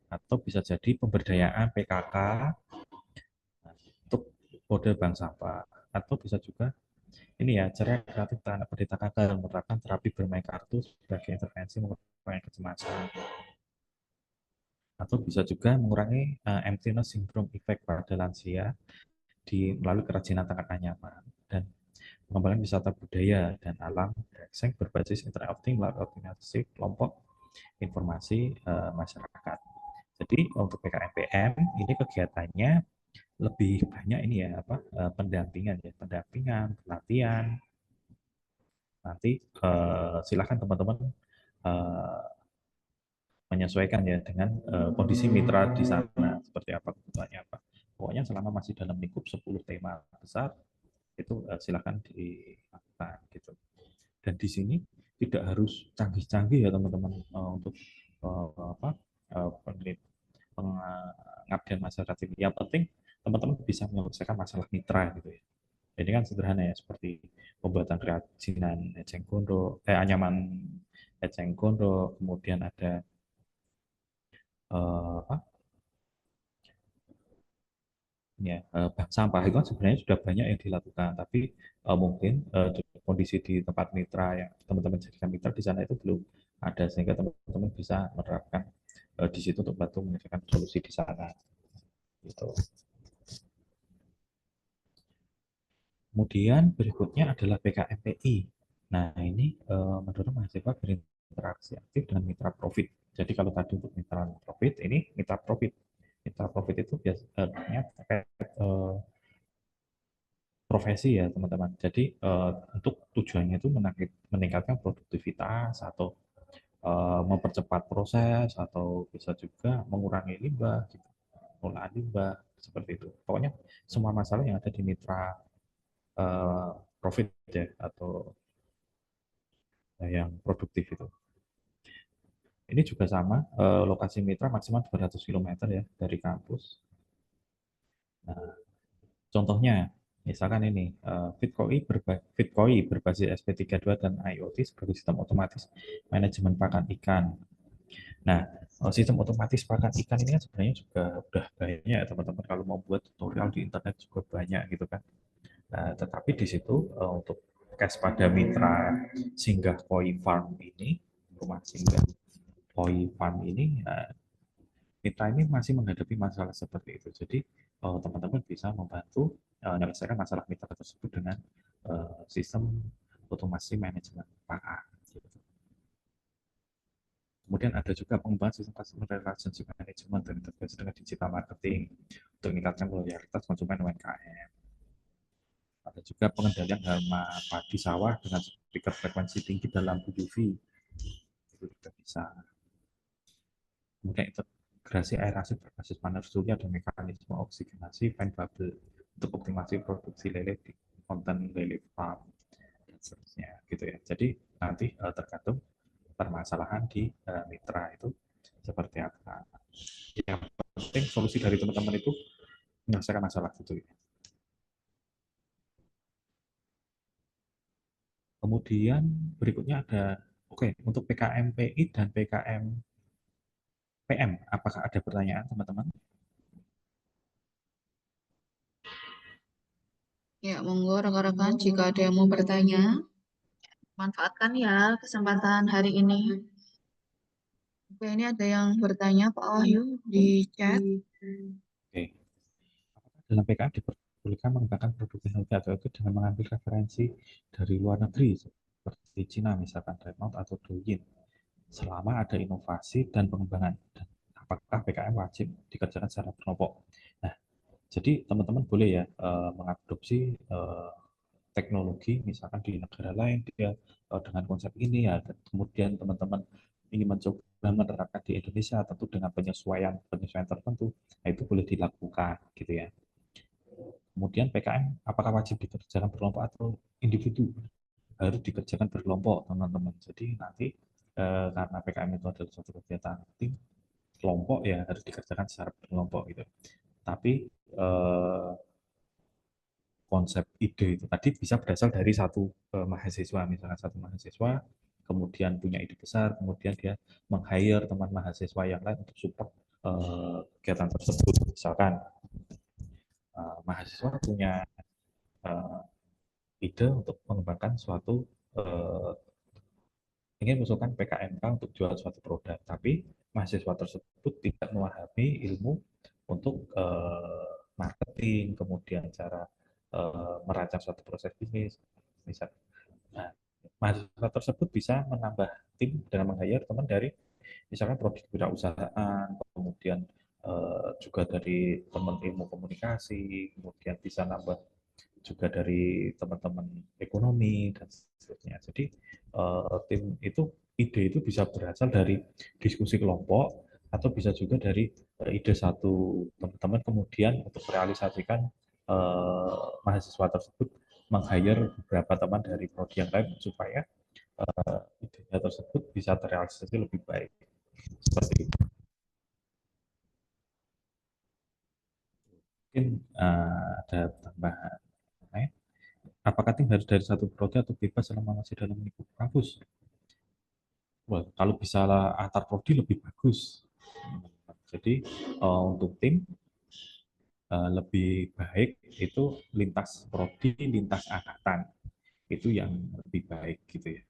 Atau bisa jadi pemberdayaan PKK untuk mode bank sampah. Atau bisa juga ini ya, cara kreatif anak pendeta KK menerapkan terapi bermain kartu sebagai intervensi mengurangi kecemasan. Atau bisa juga mengurangi emptiness syndrome effect pada lansia melalui kerajinan tangan anyaman dan pengembangan wisata budaya dan alam yang berbasis interaktif melalui organisasi kelompok informasi masyarakat. Jadi untuk PKMPM ini kegiatannya lebih banyak ini ya pendampingan ya, pelatihan. Nanti silakan teman-teman menyesuaikan ya dengan kondisi mitra di sana seperti apa kebutuhannya apa. Pokoknya selama masih dalam lingkup 10 tema besar itu silakan dilakukan gitu. Dan di sini tidak harus canggih-canggih ya teman-teman untuk pengabdian masyarakat ini. Yang penting teman-teman bisa menyelesaikan masalah mitra gitu ya. Ini kan sederhana ya, seperti pembuatan kerajinan eceng gondok, anyaman eceng gondok, kemudian ada bank sampah itu kan sebenarnya sudah banyak yang dilakukan, tapi mungkin kondisi di tempat mitra yang teman-teman jadikan mitra di sana itu belum ada, sehingga teman-teman bisa menerapkan di situ untuk bantu menyelesaikan solusi di sana. Gitu. Kemudian berikutnya adalah PKMPI. Nah ini mendorong mahasiswa berinteraksi aktif dengan mitra profit. Jadi kalau tadi untuk mitra profit, ini mitra profit. Mitra profit itu biasanya terkait profesi ya teman-teman. Jadi untuk tujuannya itu meningkatkan produktivitas atau mempercepat proses atau bisa juga mengurangi limbah, gitu. Pengolahan limbah seperti itu. Pokoknya semua masalah yang ada di mitra profit ya atau yang produktif itu. Ini juga sama, lokasi mitra maksimal 200 km ya dari kampus. Nah, contohnya, misalkan ini, Fitkoi berbasis SP32 dan IoT sebagai sistem otomatis manajemen pakan ikan. Nah, sistem otomatis pakan ikan ini kan sebenarnya juga udah banyak ya teman-teman, kalau mau buat tutorial di internet juga banyak gitu kan. Nah, tetapi di situ untuk case pada mitra singgah koi farm ini, rumah singgah koi farm ini, mitra ini masih menghadapi masalah seperti itu. Jadi teman-teman bisa membantu menyelesaikan masalah mitra tersebut dengan sistem otomasi manajemen pakan. Kemudian ada juga pengembangan sistem customer relationship management dan integrasi dengan digital marketing untuk meningkatkan loyalitas konsumen UMKM. Ada juga pengendalian hama padi sawah dengan speaker frekuensi tinggi dan lampu UV. Itu juga bisa. Kemudian integrasi aerasi berbasis panel surya dan mekanisme oksigenasi fine bubble untuk optimasi produksi lele di konten lele farm dan seterusnya gitu ya. Jadi nanti tergantung permasalahan di mitra itu seperti apa. Yang penting solusi dari teman-teman itu menyelesaikan masalah itu. Kemudian berikutnya ada, untuk PKMPI dan PKMPM, apakah ada pertanyaan teman-teman? Ya, monggo rekan-rekan jika ada yang mau bertanya, manfaatkan ya kesempatan hari ini. Oke, ini ada yang bertanya Pak Wahyu di chat. Oke. Dalam PKM diperbolehkan mengembangkan produk teknologi atau itu dengan mengambil referensi dari luar negeri seperti Cina misalkan Renault atau Douyin selama ada inovasi dan pengembangan. Dan apakah PKM wajib dikerjakan secara berkelompok? Nah, jadi teman-teman boleh ya mengadopsi teknologi misalkan di negara lain dia dengan konsep ini ya, dan kemudian teman-teman ingin mencoba menerapkan di Indonesia tentu dengan penyesuaian tertentu, nah itu boleh dilakukan gitu ya. Kemudian PKM apakah wajib dikerjakan berkelompok atau individu? harus dikerjakan berkelompok teman-teman. Jadi nanti karena PKM itu adalah suatu kegiatan tim kelompok ya harus dikerjakan secara berkelompok gitu. Tapi konsep ide itu tadi bisa berasal dari satu mahasiswa, misalnya satu mahasiswa kemudian punya ide besar, kemudian dia meng-hire teman mahasiswa yang lain untuk support kegiatan tersebut. Misalkan mahasiswa punya ide untuk mengembangkan suatu ingin mengusulkan PKMK untuk jual suatu produk, tapi mahasiswa tersebut tidak memahami ilmu untuk marketing, kemudian cara merancang suatu proses bisnis, misal. Nah, mahasiswa tersebut bisa menambah tim dengan meng-hire teman dari misalkan prodi kewirausahaan, kemudian juga dari teman ilmu komunikasi, kemudian bisa nambah juga dari teman-teman ekonomi dan seterusnya. Jadi tim itu ide itu bisa berasal dari diskusi kelompok atau bisa juga dari ide satu teman-teman kemudian untuk merealisasikan mahasiswa tersebut meng-hire beberapa teman dari prodi yang lain supaya idenya tersebut bisa terrealisasi lebih baik. Seperti itu. Mungkin ada tambahan. Apakah tim harus dari satu prodi atau bebas selama masih dalam lingkup kampus? Wah, kalau bisa antar prodi lebih bagus. Jadi untuk tim lebih baik itu lintas prodi, lintas angkatan. Itu yang lebih baik gitu ya.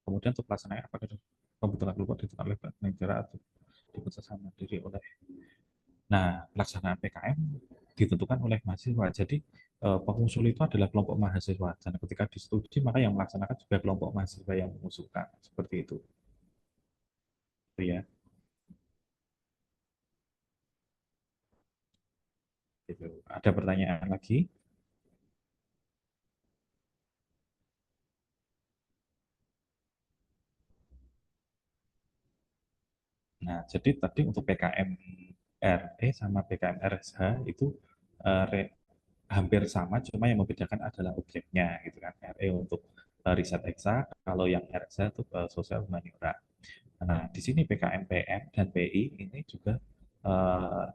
Kemudian untuk pelaksanaan apakah kebutuhan kelompok ditentukan oleh negara atau diputuskan mandiri oleh. Nah, pelaksanaan PKM ditentukan oleh mahasiswa. Jadi pengusul itu adalah kelompok mahasiswa. Dan ketika disetujui, maka yang melaksanakan juga kelompok mahasiswa yang mengusulkan. Seperti itu. Itu ya. Gitu. Ada pertanyaan lagi? Nah, jadi tadi untuk PKM RE sama PKM RSH itu hampir sama, cuma yang membedakan adalah objeknya, gitu kan. RE untuk riset eksak, kalau yang RSH itu sosial humaniora. Nah, di sini PKM PM dan PI ini juga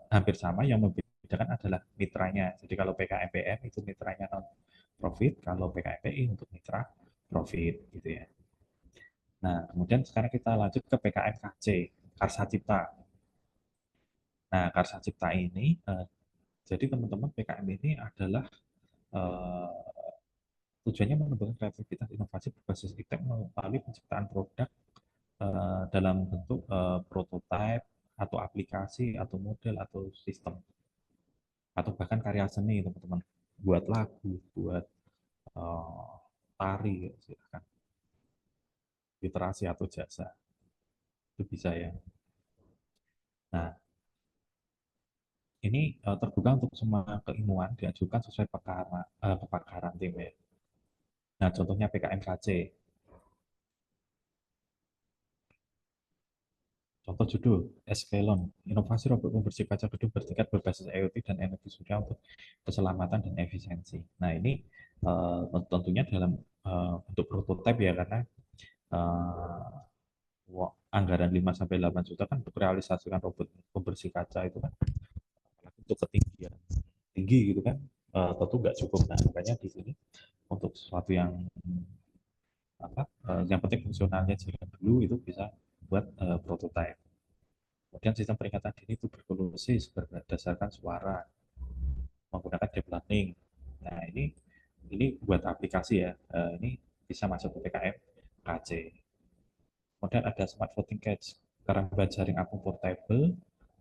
hampir sama, yang membedakan adalah mitranya. Jadi kalau PKM PM itu mitranya non profit, kalau PKM PI untuk mitra profit, gitu ya. Nah, kemudian sekarang kita lanjut ke PKM KC, Karsa Cipta. Nah, Karsa Cipta ini, jadi teman-teman PKM ini adalah tujuannya mengembangkan kreativitas inovasi berbasis iptek melalui penciptaan produk dalam bentuk prototipe atau aplikasi atau model atau sistem atau bahkan karya seni teman-teman, buat lagu, buat tari, silakan literasi atau jasa itu bisa ya. Nah, ini terbuka untuk semua keilmuan, diajukan sesuai kepakaran tim ya. Nah, contohnya PKMKC. Contoh judul, Eskelon, inovasi robot pembersih kaca gedung bertingkat berbasis IoT dan energi surya untuk keselamatan dan efisiensi. Nah, ini tentunya dalam bentuk prototipe ya, karena anggaran 5-8 juta kan untuk realisasikan robot pembersih kaca itu kan untuk ketinggian tinggi gitu kan, tentu nggak cukup. Nah, makanya di sini untuk sesuatu yang yang penting fungsionalnya jalan dulu, itu bisa buat prototipe. Kemudian sistem peringatan dini itu berevolusi berdasarkan suara menggunakan deep learning. Nah, ini buat aplikasi ya. Ini bisa masuk ke PKM KC. Kemudian ada smart voting catch, kerangka jaring apung portable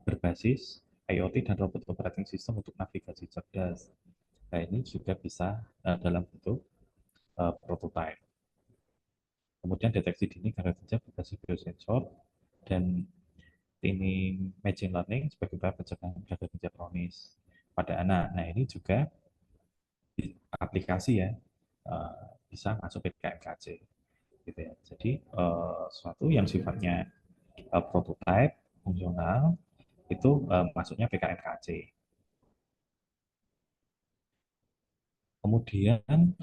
berbasis IoT dan robot operating system untuk navigasi cerdas. Nah, ini juga bisa dalam bentuk prototipe. Kemudian deteksi dini gangguan ginjal berbasis biosensor dan ini machine learning sebagai upaya pencegahan gangguan ginjal kronis pada anak. Nah, ini juga aplikasi ya, bisa masuk ke KMKC. Gitu ya. Jadi sesuatu yang sifatnya prototype, fungsional, itu masuknya PKMKC. Kemudian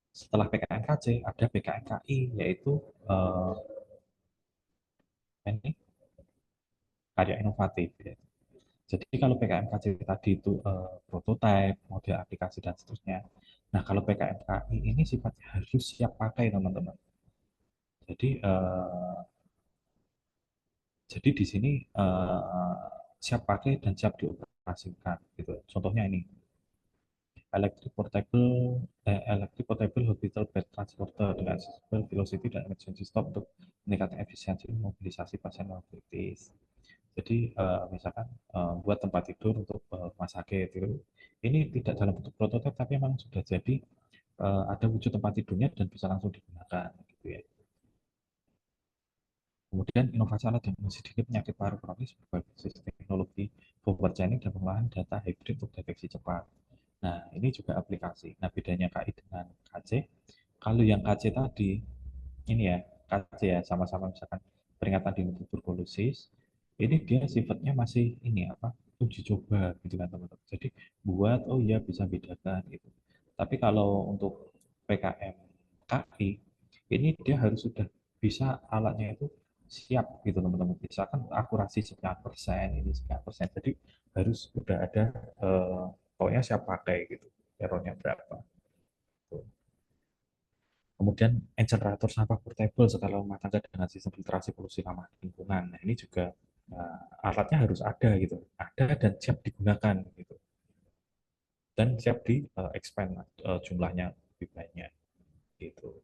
setelah PKMKC ada PKMKI, yaitu ini karya inovatif. Ya. Jadi kalau PKMKC tadi itu prototipe, model aplikasi dan seterusnya. Nah kalau PKMKI ini sifatnya harus siap pakai teman-teman. Jadi di sini siap pakai dan siap dioperasikan. Gitu. Contohnya ini electric portable hospital bed transporter dengan accessible velocity dan emergency stop untuk meningkatkan efisiensi mobilisasi pasien non kritis. Jadi misalkan buat tempat tidur untuk rumah sakit itu, ini tidak dalam bentuk prototipe tapi memang sudah jadi ada wujud tempat tidurnya dan bisa langsung digunakan gitu ya. Kemudian inovasi alat diagnosis dini penyakit paru kronis berbasis teknologi forward chaining dan pengolahan data hybrid untuk deteksi cepat. Nah, ini juga aplikasi. Nah, bedanya KI dengan KC, kalau yang KC tadi, ini ya, KC ya, sama-sama misalkan peringatan dini tuberkulosis, ini dia sifatnya masih ini apa, uji coba gitu kan teman-teman. Jadi buat, oh ya bisa bedakan gitu. Tapi kalau untuk PKM KI, ini dia harus sudah bisa alatnya itu siap gitu teman-teman. Misalkan akurasi sekian persen, ini sekian persen. Jadi harus sudah ada pokoknya siap pakai gitu, errornya berapa. Tuh. Kemudian incinerator sampah portable skala rumah tangga dengan sistem filtrasi polusi ramah lingkungan. Nah ini juga alatnya harus ada gitu, ada dan siap digunakan gitu, dan siap di expand jumlahnya lebih banyak gitu.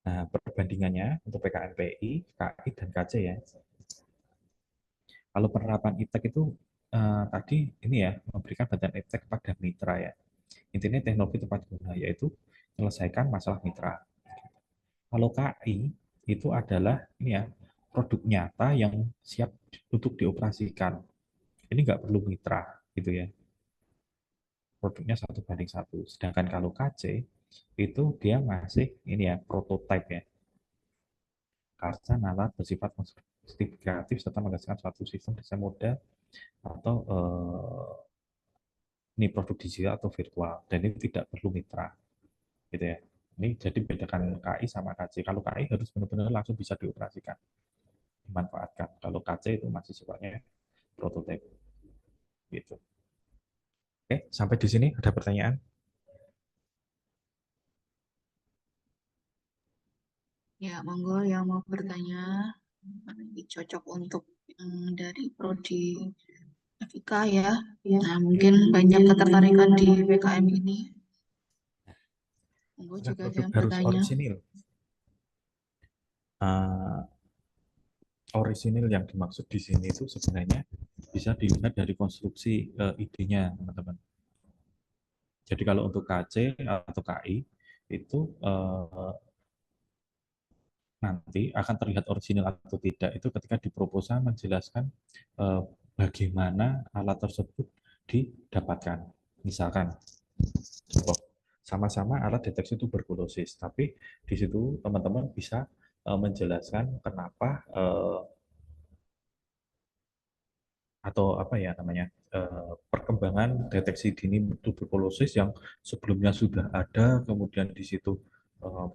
Nah perbandingannya untuk PKMPI, KI dan KC ya. Kalau penerapan ITEK itu tadi ini ya memberikan bantuan ITEK kepada mitra ya. Intinya teknologi tepat guna yaitu menyelesaikan masalah mitra. Kalau KI itu adalah ini ya produk nyata yang siap untuk dioperasikan. Ini nggak perlu mitra gitu ya. Produknya 1:1. Sedangkan kalau KC itu dia masih ini ya prototype ya. Karena nalar bersifat kreatif serta menghasilkan suatu sistem desain model atau ini produk digital atau virtual dan ini tidak perlu mitra gitu ya. Ini jadi bedakan KI sama KC. Kalau KI harus benar-benar langsung bisa dioperasikan, dimanfaatkan. Kalau KC itu masih sifatnya prototipe gitu. Oke, sampai di sini ada pertanyaan? Ya, monggo yang mau bertanya, cocok untuk yang dari prodi FIK ya. Nah, mungkin banyak ketertarikan di PKM ini. Monggo Nah, juga ada produk yang harus bertanya. orisinil. Orisinil yang dimaksud di sini itu sebenarnya bisa dilihat dari konstruksi idenya, teman-teman. Jadi kalau untuk KC atau KI itu nanti akan terlihat orisinil atau tidak itu ketika di proposal menjelaskan bagaimana alat tersebut didapatkan. Misalkan, sama-sama alat deteksi tuberkulosis, tapi di situ teman-teman bisa menjelaskan kenapa atau apa ya namanya perkembangan deteksi dini tuberkulosis yang sebelumnya sudah ada, kemudian di situ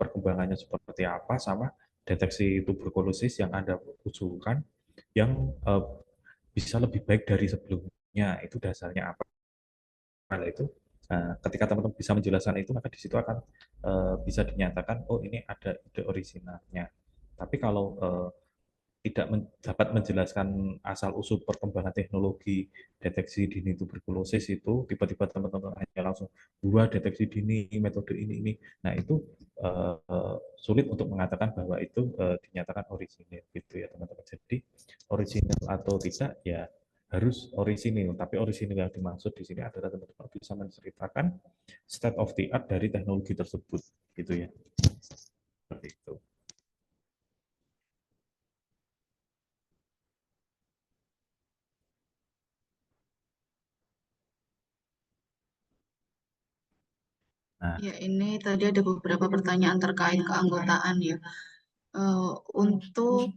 perkembangannya seperti apa, sama deteksi tuberkulosis yang Anda usulkan yang bisa lebih baik dari sebelumnya, itu dasarnya apa. Nah, itu ketika teman-teman bisa menjelaskan itu, maka di situ akan bisa dinyatakan, oh ini ada ide orisinalnya. Tapi kalau tidak dapat menjelaskan asal-usul perkembangan teknologi deteksi dini tuberkulosis itu, tiba-tiba teman-teman hanya langsung buat deteksi dini, metode ini. Nah, itu sulit untuk mengatakan bahwa itu dinyatakan orisinil gitu ya, teman-teman. Jadi, orisinil atau tidak ya harus orisinil, tapi orisinil yang dimaksud di sini adalah teman-teman bisa menceritakan state of the art dari teknologi tersebut gitu ya. Seperti itu. Nah, ya ini tadi ada beberapa pertanyaan terkait keanggotaan ya. Untuk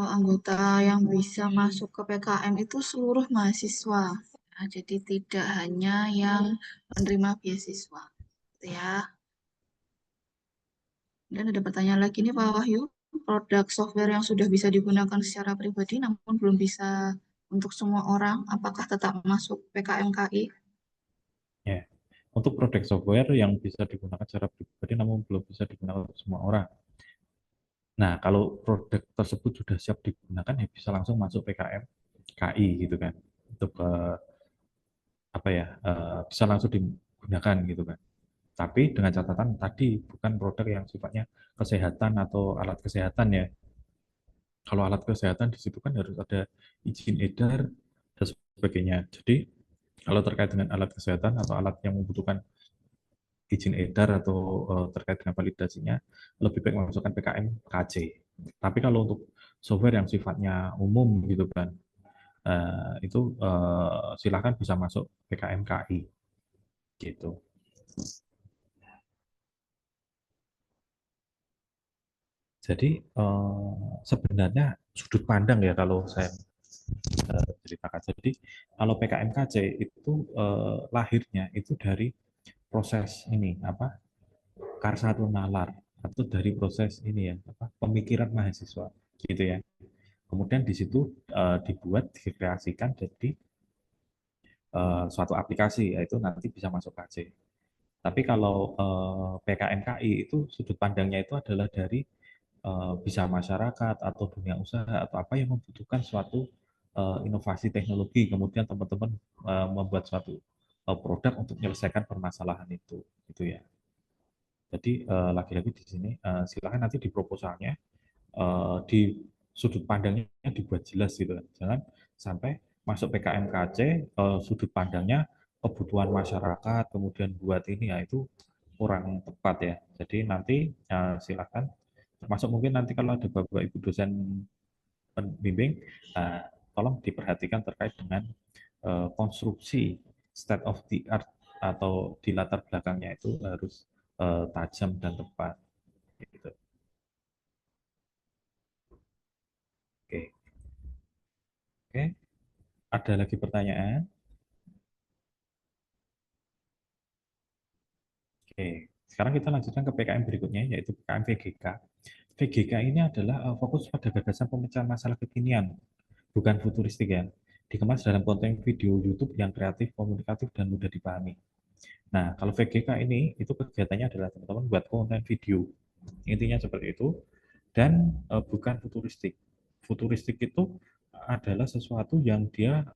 anggota yang bisa masuk ke PKM itu seluruh mahasiswa. Nah, jadi tidak hanya yang penerima beasiswa, gitu ya. Dan ada pertanyaan lagi nih Pak Wahyu, produk software yang sudah bisa digunakan secara pribadi namun belum bisa untuk semua orang, apakah tetap masuk PKMKI? Ya. Untuk produk software yang bisa digunakan secara pribadi namun belum bisa digunakan untuk semua orang. Nah, kalau produk tersebut sudah siap digunakan, ya bisa langsung masuk PKM KI gitu kan. Untuk apa ya, bisa langsung digunakan gitu kan. Tapi dengan catatan tadi bukan produk yang sifatnya kesehatan atau alat kesehatan ya. Kalau alat kesehatan di situ kan harus ada izin edar dan sebagainya. Jadi kalau terkait dengan alat kesehatan atau alat yang membutuhkan izin edar atau terkait dengan validasinya, lebih baik memasukkan PKM KC. Tapi kalau untuk software yang sifatnya umum gitu kan, itu silakan bisa masuk PKM KI gitu. Jadi sebenarnya sudut pandang ya kalau saya ceritakan. Jadi kalau PKMKC itu lahirnya itu dari proses ini apa Karsatu Nalar atau dari proses ini ya apa pemikiran mahasiswa gitu ya. Kemudian di situ dibuat dikreasikan jadi suatu aplikasi yaitu nanti bisa masuk KC. Tapi kalau PKMKI itu sudut pandangnya itu adalah dari bisa masyarakat atau dunia usaha atau apa yang membutuhkan suatu inovasi teknologi, kemudian teman-teman membuat suatu produk untuk menyelesaikan permasalahan itu, gitu ya. Jadi lagi-lagi di sini silakan nanti di proposalnya di sudut pandangnya dibuat jelas gitu kan. Jangan sampai masuk PKMKC sudut pandangnya kebutuhan masyarakat kemudian buat ini ya itu kurang tepat ya. Jadi nanti silakan termasuk mungkin nanti kalau ada Bapak Ibu dosen pembimbing tolong diperhatikan terkait dengan konstruksi state of the art atau di latar belakangnya itu harus tajam dan tepat gitu. Oke. Oke, ada lagi pertanyaan? Oke, sekarang kita lanjutkan ke PKM berikutnya, yaitu PKM VGK. VGK ini adalah fokus pada gagasan pemecahan masalah kekinian, bukan futuristik ya. Dikemas dalam konten video YouTube yang kreatif, komunikatif, dan mudah dipahami. Nah, kalau VGK ini, itu kegiatannya adalah teman-teman buat konten video. Intinya seperti itu, dan bukan futuristik. Futuristik itu adalah sesuatu yang dia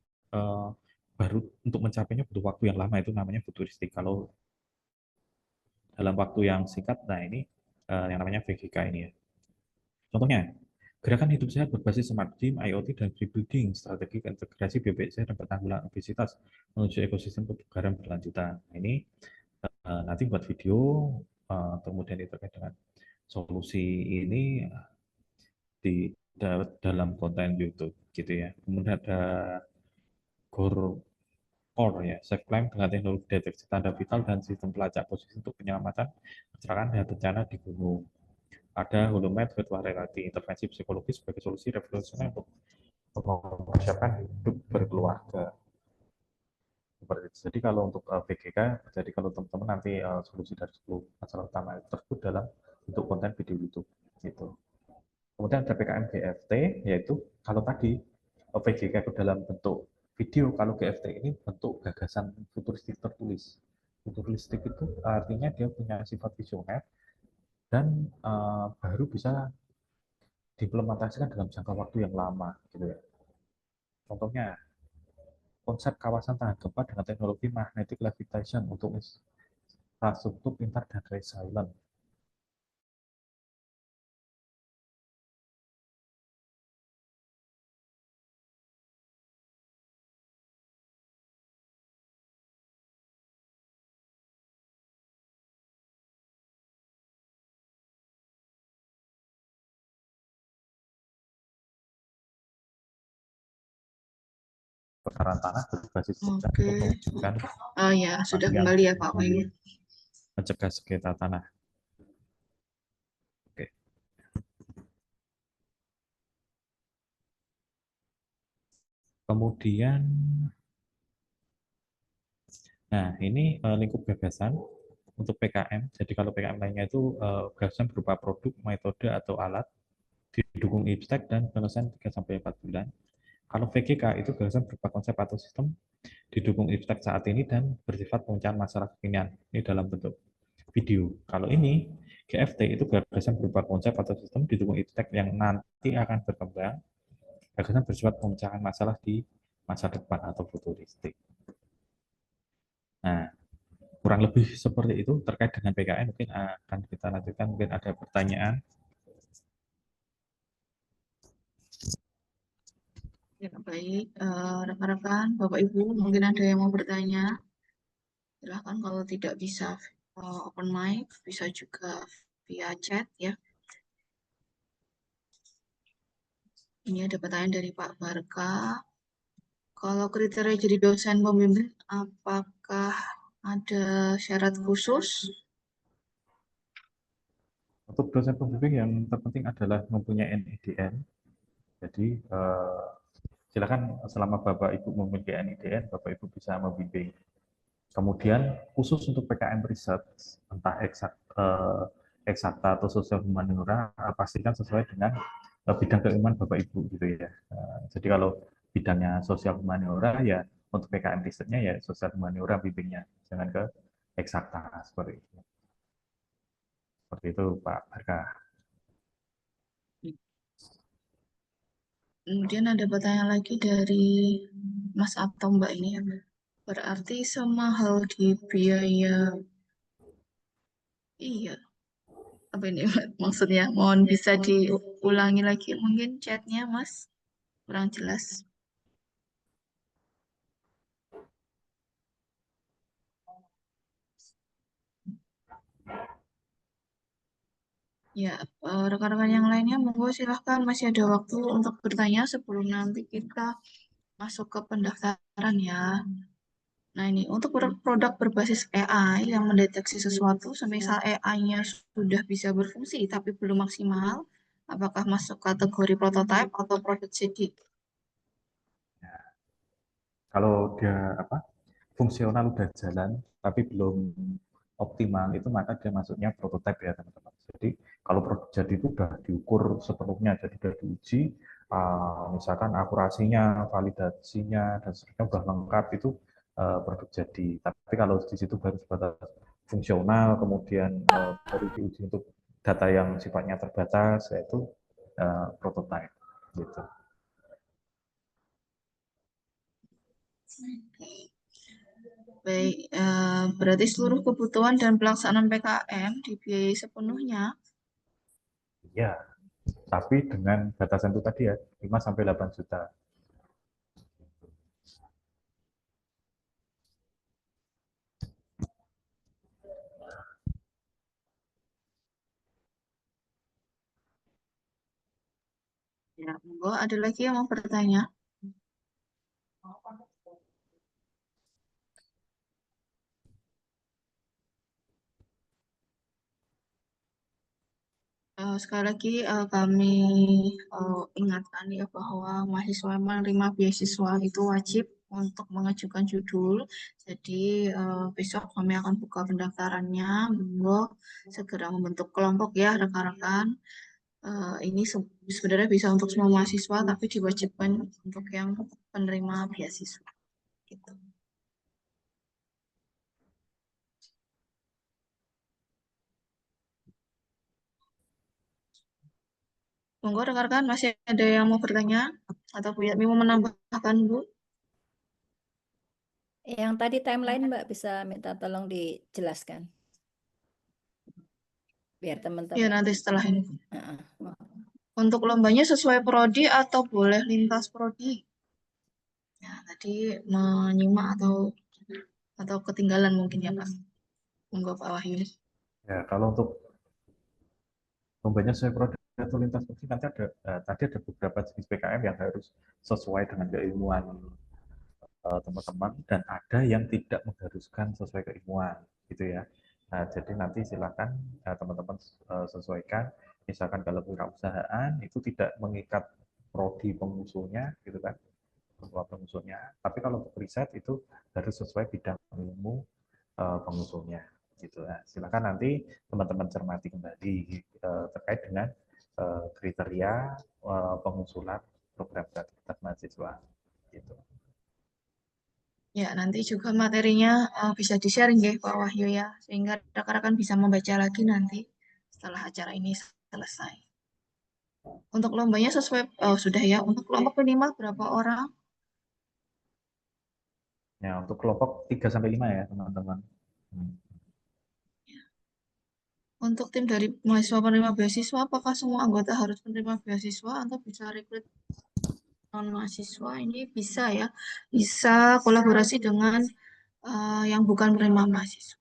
baru untuk mencapainya butuh waktu yang lama, itu namanya futuristik. Kalau dalam waktu yang singkat, nah ini yang namanya VGK ini ya. Contohnya, gerakan hidup sehat berbasis smart gym, IoT, dan green building, strategi integrasi BPC dan penanggulangan obesitas menuju ekosistem kebugaran berlanjutan. Nah, ini nanti buat video, kemudian itu terkait dengan solusi ini di dalam konten YouTube gitu ya. Kemudian ada Core ya, safe climb dengan teknologi deteksi tanda vital dan sistem pelacak posisi untuk penyelamatan kecelakaan dan bencana di gunung. Ada holomet virtual reality, intervensi psikologis sebagai solusi revolusioner untuk mempersiapkan hidup berkeluarga. Seperti itu. Jadi kalau untuk PGK, jadi kalau teman-teman nanti solusi dari 10 masalah utama tersebut dalam bentuk konten video YouTube. Gitu. Kemudian ada PKM GFT, yaitu kalau tadi PGK itu dalam bentuk video, kalau GFT ini bentuk gagasan futuristik tertulis. Futuristik itu artinya dia punya sifat visioner dan baru bisa diimplementasikan dalam jangka waktu yang lama, gitu ya. Contohnya, konsep kawasan tahan gempa dengan teknologi magnetic levitation untuk infrastruktur pintar dan resilient. Pemekaran tanah berbasis hujan untuk mewujudkan ya sudah kembali ya Pak Wahyu. Mencegah sengketa tanah. Oke. Kemudian Nah, ini lingkup gagasan untuk PKM. Jadi kalau PKM lainnya itu gagasan berupa produk, metode, atau alat, didukung iptek dan penyelesaian 3-4 bulan. Kalau VGK itu gagasan berupa konsep atau sistem, didukung iptek saat ini dan bersifat pemecahan masalah kekinian. Ini dalam bentuk video. Kalau ini GFT itu gagasan berupa konsep atau sistem didukung iptek yang nanti akan berkembang, gagasan bersifat pemecahan masalah di masa depan atau futuristik. Nah, kurang lebih seperti itu terkait dengan PKM. Mungkin akan kita lanjutkan, mungkin ada pertanyaan. Ya, baik, rekan-rekan, Bapak Ibu, mungkin ada yang mau bertanya. Silahkan, kalau tidak bisa open mic, bisa juga via chat ya. Ini ada pertanyaan dari Pak Barka. Kalau kriteria jadi dosen pembimbing, apakah ada syarat khusus? Untuk dosen pembimbing yang terpenting adalah mempunyai NIDN. Jadi silakan selama Bapak Ibu memiliki NIDN, Bapak Ibu bisa membimbing. Kemudian khusus untuk PKM riset, entah eksakta atau sosial humaniora, pastikan sesuai dengan bidang keilmuan Bapak Ibu gitu ya. Jadi kalau bidangnya sosial humaniora ya untuk PKM risetnya ya sosial humaniora bimbingnya, jangan ke eksakta seperti itu. Seperti itu Pak Barka. Kemudian ada pertanyaan lagi dari Mas atau Mbak ini ya. Berarti semahal di biaya. Iya. Apa ini maksudnya? Mohon bisa diulangi lagi mungkin chatnya, Mas. Kurang jelas. Ya, rekan-rekan yang lainnya monggo silahkan, masih ada waktu untuk bertanya sebelum nanti kita masuk ke pendaftaran ya. Nah, ini untuk produk berbasis AI yang mendeteksi sesuatu, semisal AI-nya sudah bisa berfungsi tapi belum maksimal, apakah masuk kategori prototype atau produk jadi? Kalau dia fungsional udah jalan tapi belum optimal, itu maka dia masuknya prototype ya teman-teman. Jadi kalau produk jadi itu udah diukur sepenuhnya, jadi udah diuji, misalkan akurasinya, validasinya dan sebagainya udah lengkap, itu produk jadi. Tapi kalau di situ baru sebatas fungsional, kemudian baru diuji untuk data yang sifatnya terbatas, yaitu prototype gitu. Baik, berarti seluruh kebutuhan dan pelaksanaan PKM dibiayai sepenuhnya. Ya, tapi dengan batasan itu tadi ya, 5-8 juta. Ya, monggo, ada lagi yang mau bertanya? Sekali lagi kami ingatkan ya bahwa mahasiswa yang menerima beasiswa itu wajib untuk mengajukan judul. Jadi besok kami akan buka pendaftarannya. Monggo segera membentuk kelompok ya rekan-rekan. Ini sebenarnya bisa untuk semua mahasiswa, tapi diwajibkan untuk yang penerima beasiswa. Gitu. Monggo rekan-rekan, masih ada yang mau bertanya atau Bu Yatmi mau menambahkan, Bu? Yang tadi timeline Mbak bisa minta tolong dijelaskan. Biar Ya, teman-teman. nanti setelah ini. Heeh. Untuk lombanya sesuai prodi atau boleh lintas prodi? Ya, tadi menyimak atau ketinggalan mungkin ya, Pak. Monggo Pak Wahyu. Ya, kalau untuk lombanya sesuai produk atau lintas prodi, nanti ada tadi ada beberapa jenis PKM yang harus sesuai dengan keilmuan teman-teman, dan ada yang tidak mengharuskan sesuai keilmuan gitu ya. Nah, jadi nanti silakan teman-teman sesuaikan. Misalkan kalau kewirausahaan itu tidak mengikat prodi pengusulnya gitu kan, ketua pengusulnya. Tapi kalau untuk riset itu harus sesuai bidang ilmu pengusulnya. Gitu. Nah, silakan nanti teman-teman cermati kembali terkait dengan kriteria pengusulan program kreativitas mahasiswa. Gitu. Ya, nanti juga materinya bisa di-sharing ya Pak Wahyu ya, sehingga rekan-rekan bisa membaca lagi nanti setelah acara ini selesai. Untuk lombanya sesuai, sudah ya, untuk kelompok minimal berapa orang? Ya, untuk kelompok 3-5 ya teman-teman. Untuk tim dari mahasiswa penerima beasiswa, apakah semua anggota harus menerima beasiswa atau bisa rekrut non-mahasiswa? Ini bisa ya, bisa kolaborasi dengan yang bukan penerima mahasiswa.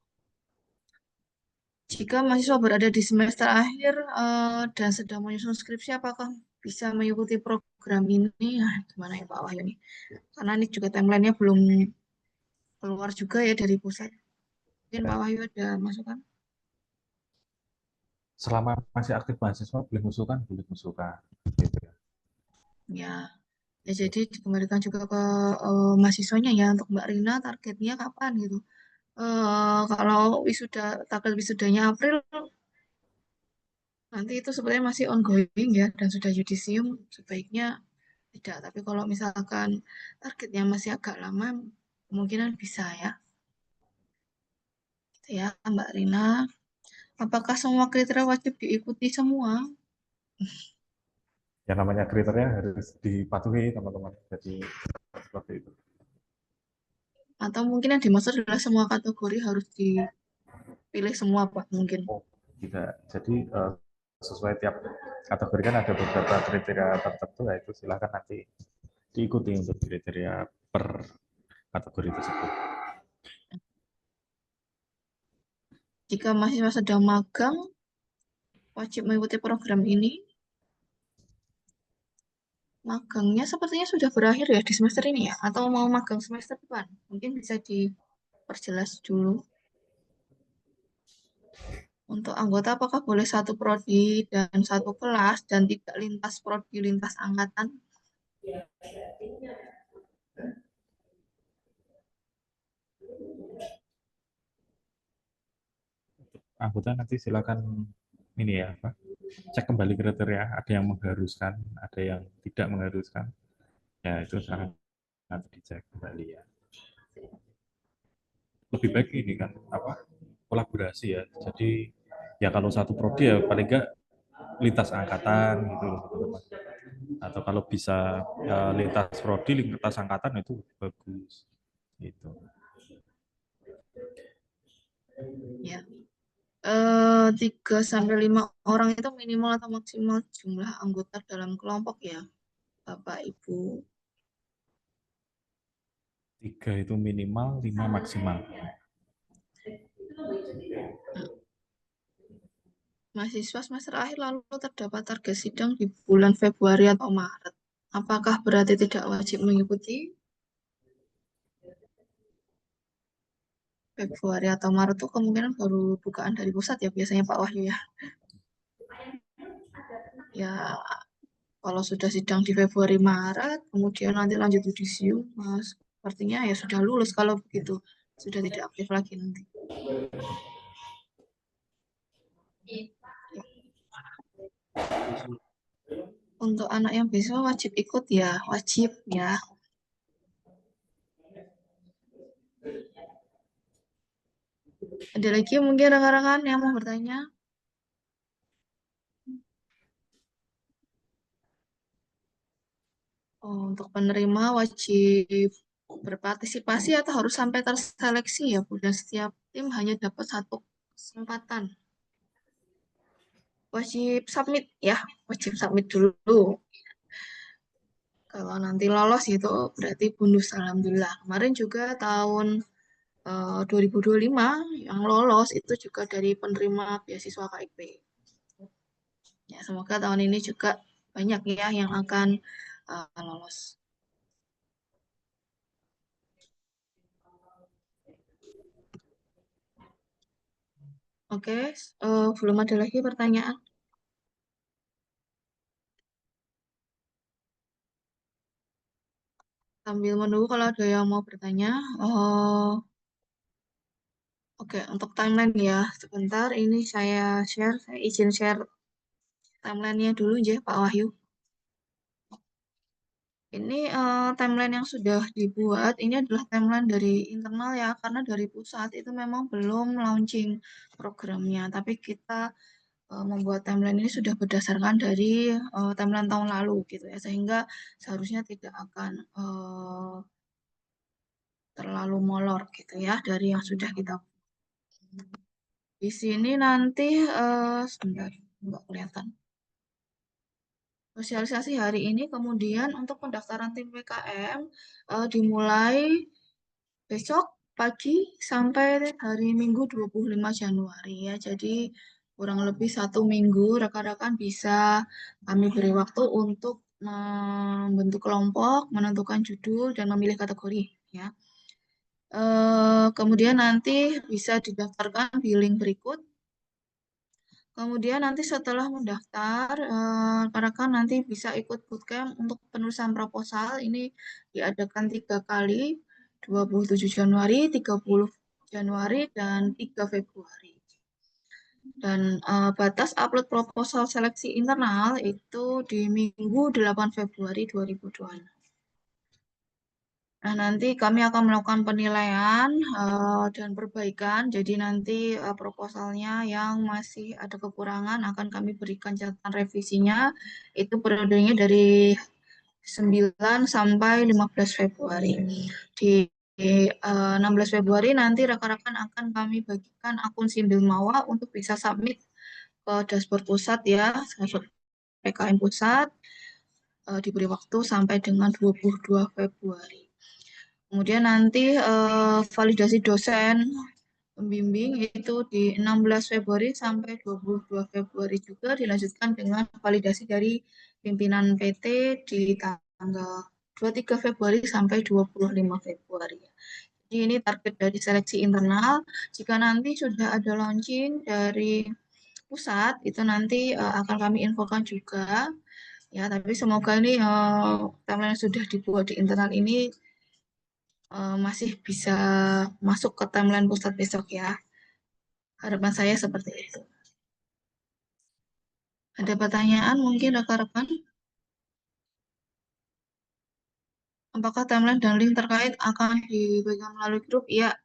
Jika mahasiswa berada di semester akhir dan sedang menyusun skripsi, apakah bisa mengikuti program ini? Nah, gimana ya Pak Wahyu nih? Karena ini juga timelinenya belum keluar juga ya dari pusat. Mungkin Pak Wahyu ada masukan? Selama masih aktif mahasiswa, boleh ngusulkan, boleh ngusulkan. Gitu ya. Ya, jadi dikembalikan juga ke mahasiswanya ya, untuk Mbak Rina targetnya kapan gitu. Kalau tanggal wisudanya April, nanti itu sebenarnya masih ongoing ya, dan sudah yudisium, sebaiknya tidak. Tapi kalau misalkan targetnya masih agak lama, kemungkinan bisa ya. Gitu ya, Mbak Rina. Apakah semua kriteria wajib diikuti semua? Yang namanya kriteria harus dipatuhi teman-teman. Jadi seperti itu. Atau mungkin yang dimaksud adalah semua kategori harus dipilih semua, Pak, mungkin. Oh, tidak. Jadi sesuai tiap kategori kan ada beberapa kriteria tertentu, ya itu silakan nanti diikuti untuk kriteria per kategori tersebut. Jika mahasiswa sedang magang, wajib mengikuti program ini. Magangnya sepertinya sudah berakhir ya di semester ini ya, atau mau magang semester depan? Mungkin bisa diperjelas dulu. Untuk anggota, apakah boleh satu prodi dan satu kelas dan tidak lintas prodi, lintas angkatan? Anggota nanti silakan ini ya, Pak, cek kembali kriteria, ada yang mengharuskan, ada yang tidak mengharuskan. Ya, itu sangat nanti dicek kembali ya. Lebih baik ini kan kolaborasi ya. Jadi ya kalau satu prodi ya paling enggak lintas angkatan gitu loh teman-teman. Atau kalau bisa lintas prodi, lintas angkatan itu bagus gitu. Ya. 3-5 orang itu minimal atau maksimal jumlah anggota dalam kelompok ya, Bapak Ibu? 3 itu minimal, 5 maksimal. Mahasiswa semester akhir lalu terdapat target sidang di bulan Februari atau Maret. Apakah berarti tidak wajib mengikuti? Februari atau Maret itu kemungkinan baru bukaan dari pusat ya biasanya Pak Wahyu ya. Ya, kalau sudah sidang di Februari Maret, kemudian nanti lanjut yudisium, sepertinya ya sudah lulus kalau begitu, sudah tidak aktif lagi nanti. Untuk anak yang beasiswa wajib ikut ya, wajib ya. Ada lagi mungkin rekan-rekan yang mau bertanya? Untuk penerima wajib berpartisipasi atau harus sampai terseleksi ya Bu, dan setiap tim hanya dapat 1 kesempatan. Wajib submit ya, wajib submit dulu. Kalau nanti lolos itu berarti bonus, alhamdulillah. Kemarin juga tahun 2025 yang lolos itu juga dari penerima beasiswa KIP. Ya, semoga tahun ini juga banyak ya yang akan lolos. Oke, belum ada lagi pertanyaan. Sambil menunggu kalau ada yang mau bertanya. Oh, oke, untuk timeline ya. Sebentar, ini saya izin share timelinenya dulu ya, Pak Wahyu. Ini timeline yang sudah dibuat, ini adalah timeline dari internal ya, karena dari pusat itu memang belum launching programnya, tapi kita membuat timeline ini sudah berdasarkan dari timeline tahun lalu gitu ya, sehingga seharusnya tidak akan terlalu molor gitu ya dari yang sudah kita. Di sini nanti sebentar, nggak kelihatan. Sosialisasi hari ini, kemudian untuk pendaftaran tim PKM dimulai besok pagi sampai hari Minggu 25 Januari ya. Jadi kurang lebih 1 minggu rekan-rekan bisa kami beri waktu untuk membentuk kelompok, menentukan judul, dan memilih kategori ya. Kemudian nanti bisa didaftarkan di link berikut. Kemudian nanti setelah mendaftar, rekan-rekan nanti bisa ikut bootcamp untuk penulisan proposal. Ini diadakan 3 kali, 27 Januari, 30 Januari, dan 3 Februari. Dan batas upload proposal seleksi internal itu di Minggu 8 Februari 2026. Nah, nanti kami akan melakukan penilaian dan perbaikan. Jadi nanti proposalnya yang masih ada kekurangan akan kami berikan catatan revisinya. Itu periodenya dari 9 sampai 15 Februari. Di 16 Februari nanti rekan-rekan akan kami bagikan akun Simbil Mawa untuk bisa submit ke dashboard pusat ya, dashboard PKM pusat. Diberi waktu sampai dengan 22 Februari. Kemudian nanti validasi dosen pembimbing itu di 16 Februari sampai 22 Februari juga dilanjutkan dengan validasi dari pimpinan PT di tanggal 23 Februari sampai 25 Februari. Jadi ini target dari seleksi internal. Jika nanti sudah ada launching dari pusat, itu nanti akan kami infokan juga. Ya, tapi semoga ini timeline yang sudah dibuat di internal ini masih bisa masuk ke timeline pusat besok ya. Harapan saya seperti itu. Ada pertanyaan mungkin rekan-rekan? Apakah timeline dan link terkait akan diberikan melalui grup? Ya,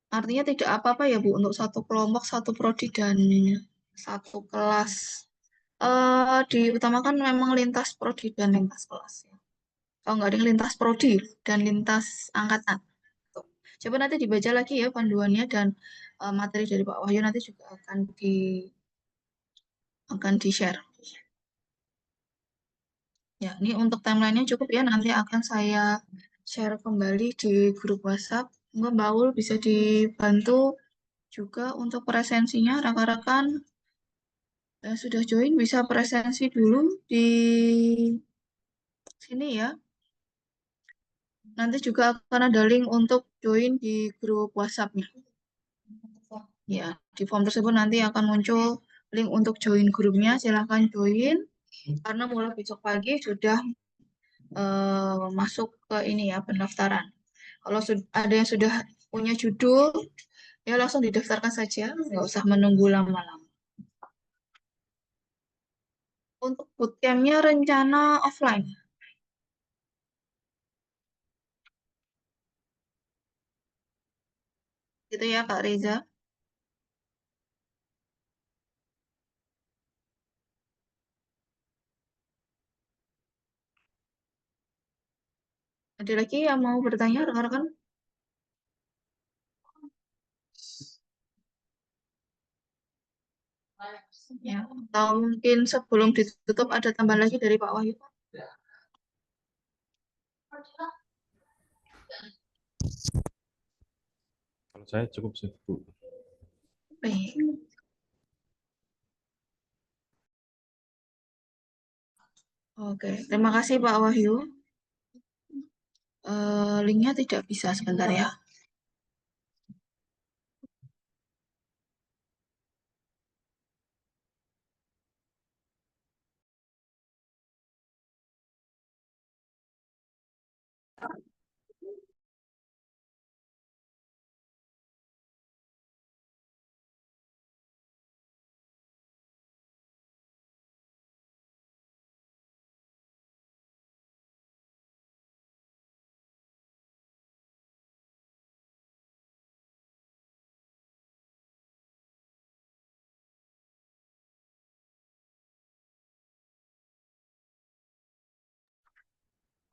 artinya tidak apa-apa ya Bu, untuk satu kelompok, satu prodi, dan satu kelas. Diutamakan memang lintas prodi dan lintas kelas. Ya. Kalau nggak ada yang lintas prodi dan lintas angkatan. Tuh. Coba nanti dibaca lagi ya panduannya, dan materi dari Pak Wahyu nanti juga akan di-share. Ya, ini untuk timelinenya cukup ya. Nanti akan saya share kembali di grup WhatsApp. Mungkin Mbak Ul bisa dibantu juga untuk presensinya. Rekan-rekan yang sudah join bisa presensi dulu di sini ya. Nanti juga akan ada link untuk join di grup WhatsApp-nya. Ya, di form tersebut nanti akan muncul link untuk join grupnya. Silahkan join. Karena mulai besok pagi sudah masuk ke ini ya, pendaftaran. Kalau ada yang sudah punya judul, ya langsung didaftarkan saja, nggak usah menunggu lama-lama. Untuk bootcampnya rencana offline. Gitu ya Kak Reza. Ada lagi yang mau bertanya rekan-rekan? Ya, atau mungkin sebelum ditutup ada tambahan lagi dari Pak Wahyu? Kalau saya cukup sih, Bu. Baik. Oke, terima kasih Pak Wahyu. Linknya tidak bisa sebentar ya.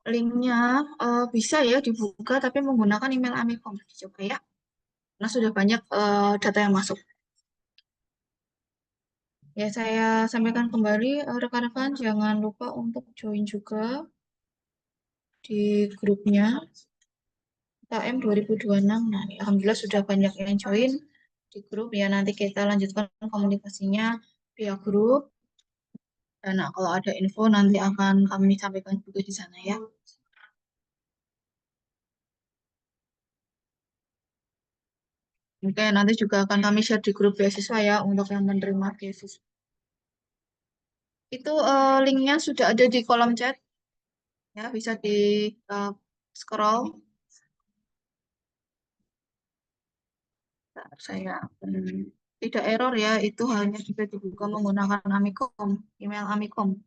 Linknya bisa ya dibuka, tapi menggunakan email Amikom. Coba ya. Karena sudah banyak data yang masuk. Ya, saya sampaikan kembali rekan-rekan jangan lupa untuk join juga di grupnya KM 2026. Nah, alhamdulillah sudah banyak yang join di grup ya. Nanti kita lanjutkan komunikasinya via grup. Dan kalau ada info nanti akan kami sampaikan juga di sana ya. Oke, nanti juga akan kami share di grup beasiswa ya untuk yang menerima beasiswa. Itu linknya sudah ada di kolom chat. Ya, bisa di scroll. Saya tidak error ya, itu hanya bisa dibuka menggunakan Amikom, email Amikom.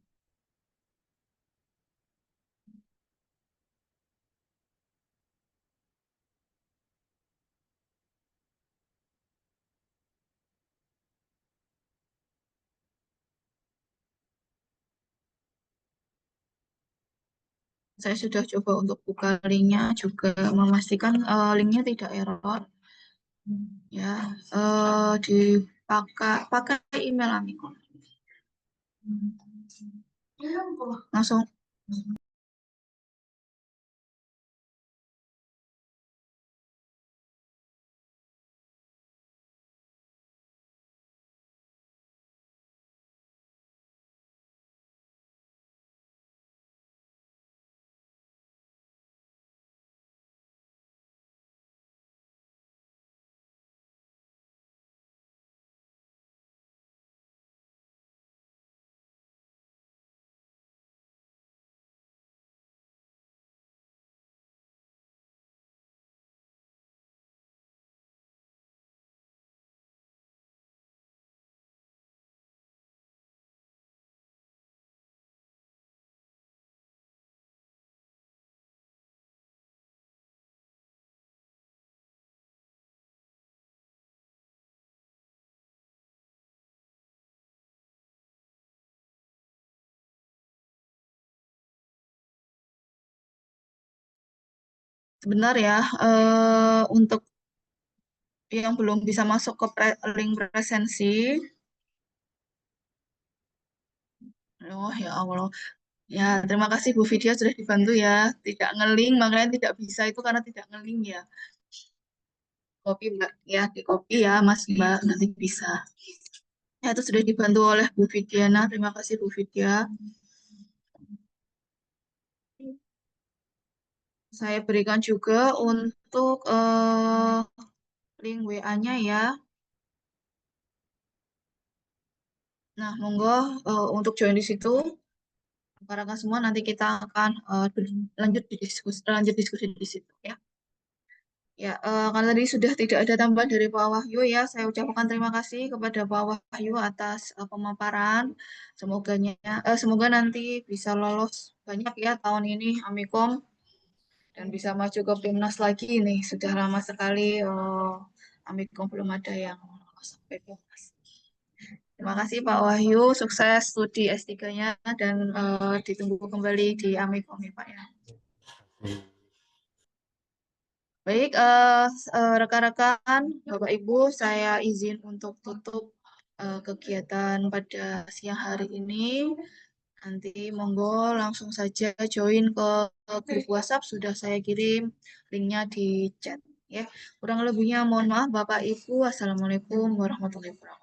Saya sudah coba untuk buka linknya juga memastikan linknya tidak error. Ya, pakai email Amikom. Langsung. Sebentar ya, untuk yang belum bisa masuk ke link presensi. Oh ya Allah. Ya, terima kasih Bu Vidya sudah dibantu ya. Tidak ngeling, makanya tidak bisa itu karena tidak ngeling ya. Kopi Mbak, ya di copy ya Mas Mbak, nanti bisa. Ya, itu sudah dibantu oleh Bu Vidyana. Terima kasih Bu Vidya. Saya berikan juga untuk link WA-nya ya. Nah, monggo untuk join di situ. Rekan semua nanti kita akan lanjut diskusi di situ ya. Ya, karena tadi sudah tidak ada tambahan dari Pak Wahyu ya, saya ucapkan terima kasih kepada Pak Wahyu atas pemaparan. Semoga nanti bisa lolos banyak ya tahun ini Amikom dan bisa maju ke Pimnas lagi nih. Sudah lama sekali Amikom belum ada yang lolos sampai Pimnas. Terima kasih Pak Wahyu, sukses studi S3-nya dan ditunggu kembali di Amikom ya Pak ya. Baik, rekan-rekan, Bapak Ibu, saya izin untuk tutup kegiatan pada siang hari ini. Nanti monggo langsung saja join ke grup WhatsApp, sudah saya kirim linknya di chat. Ya, kurang lebihnya mohon maaf Bapak Ibu. Assalamualaikum warahmatullahi wabarakatuh.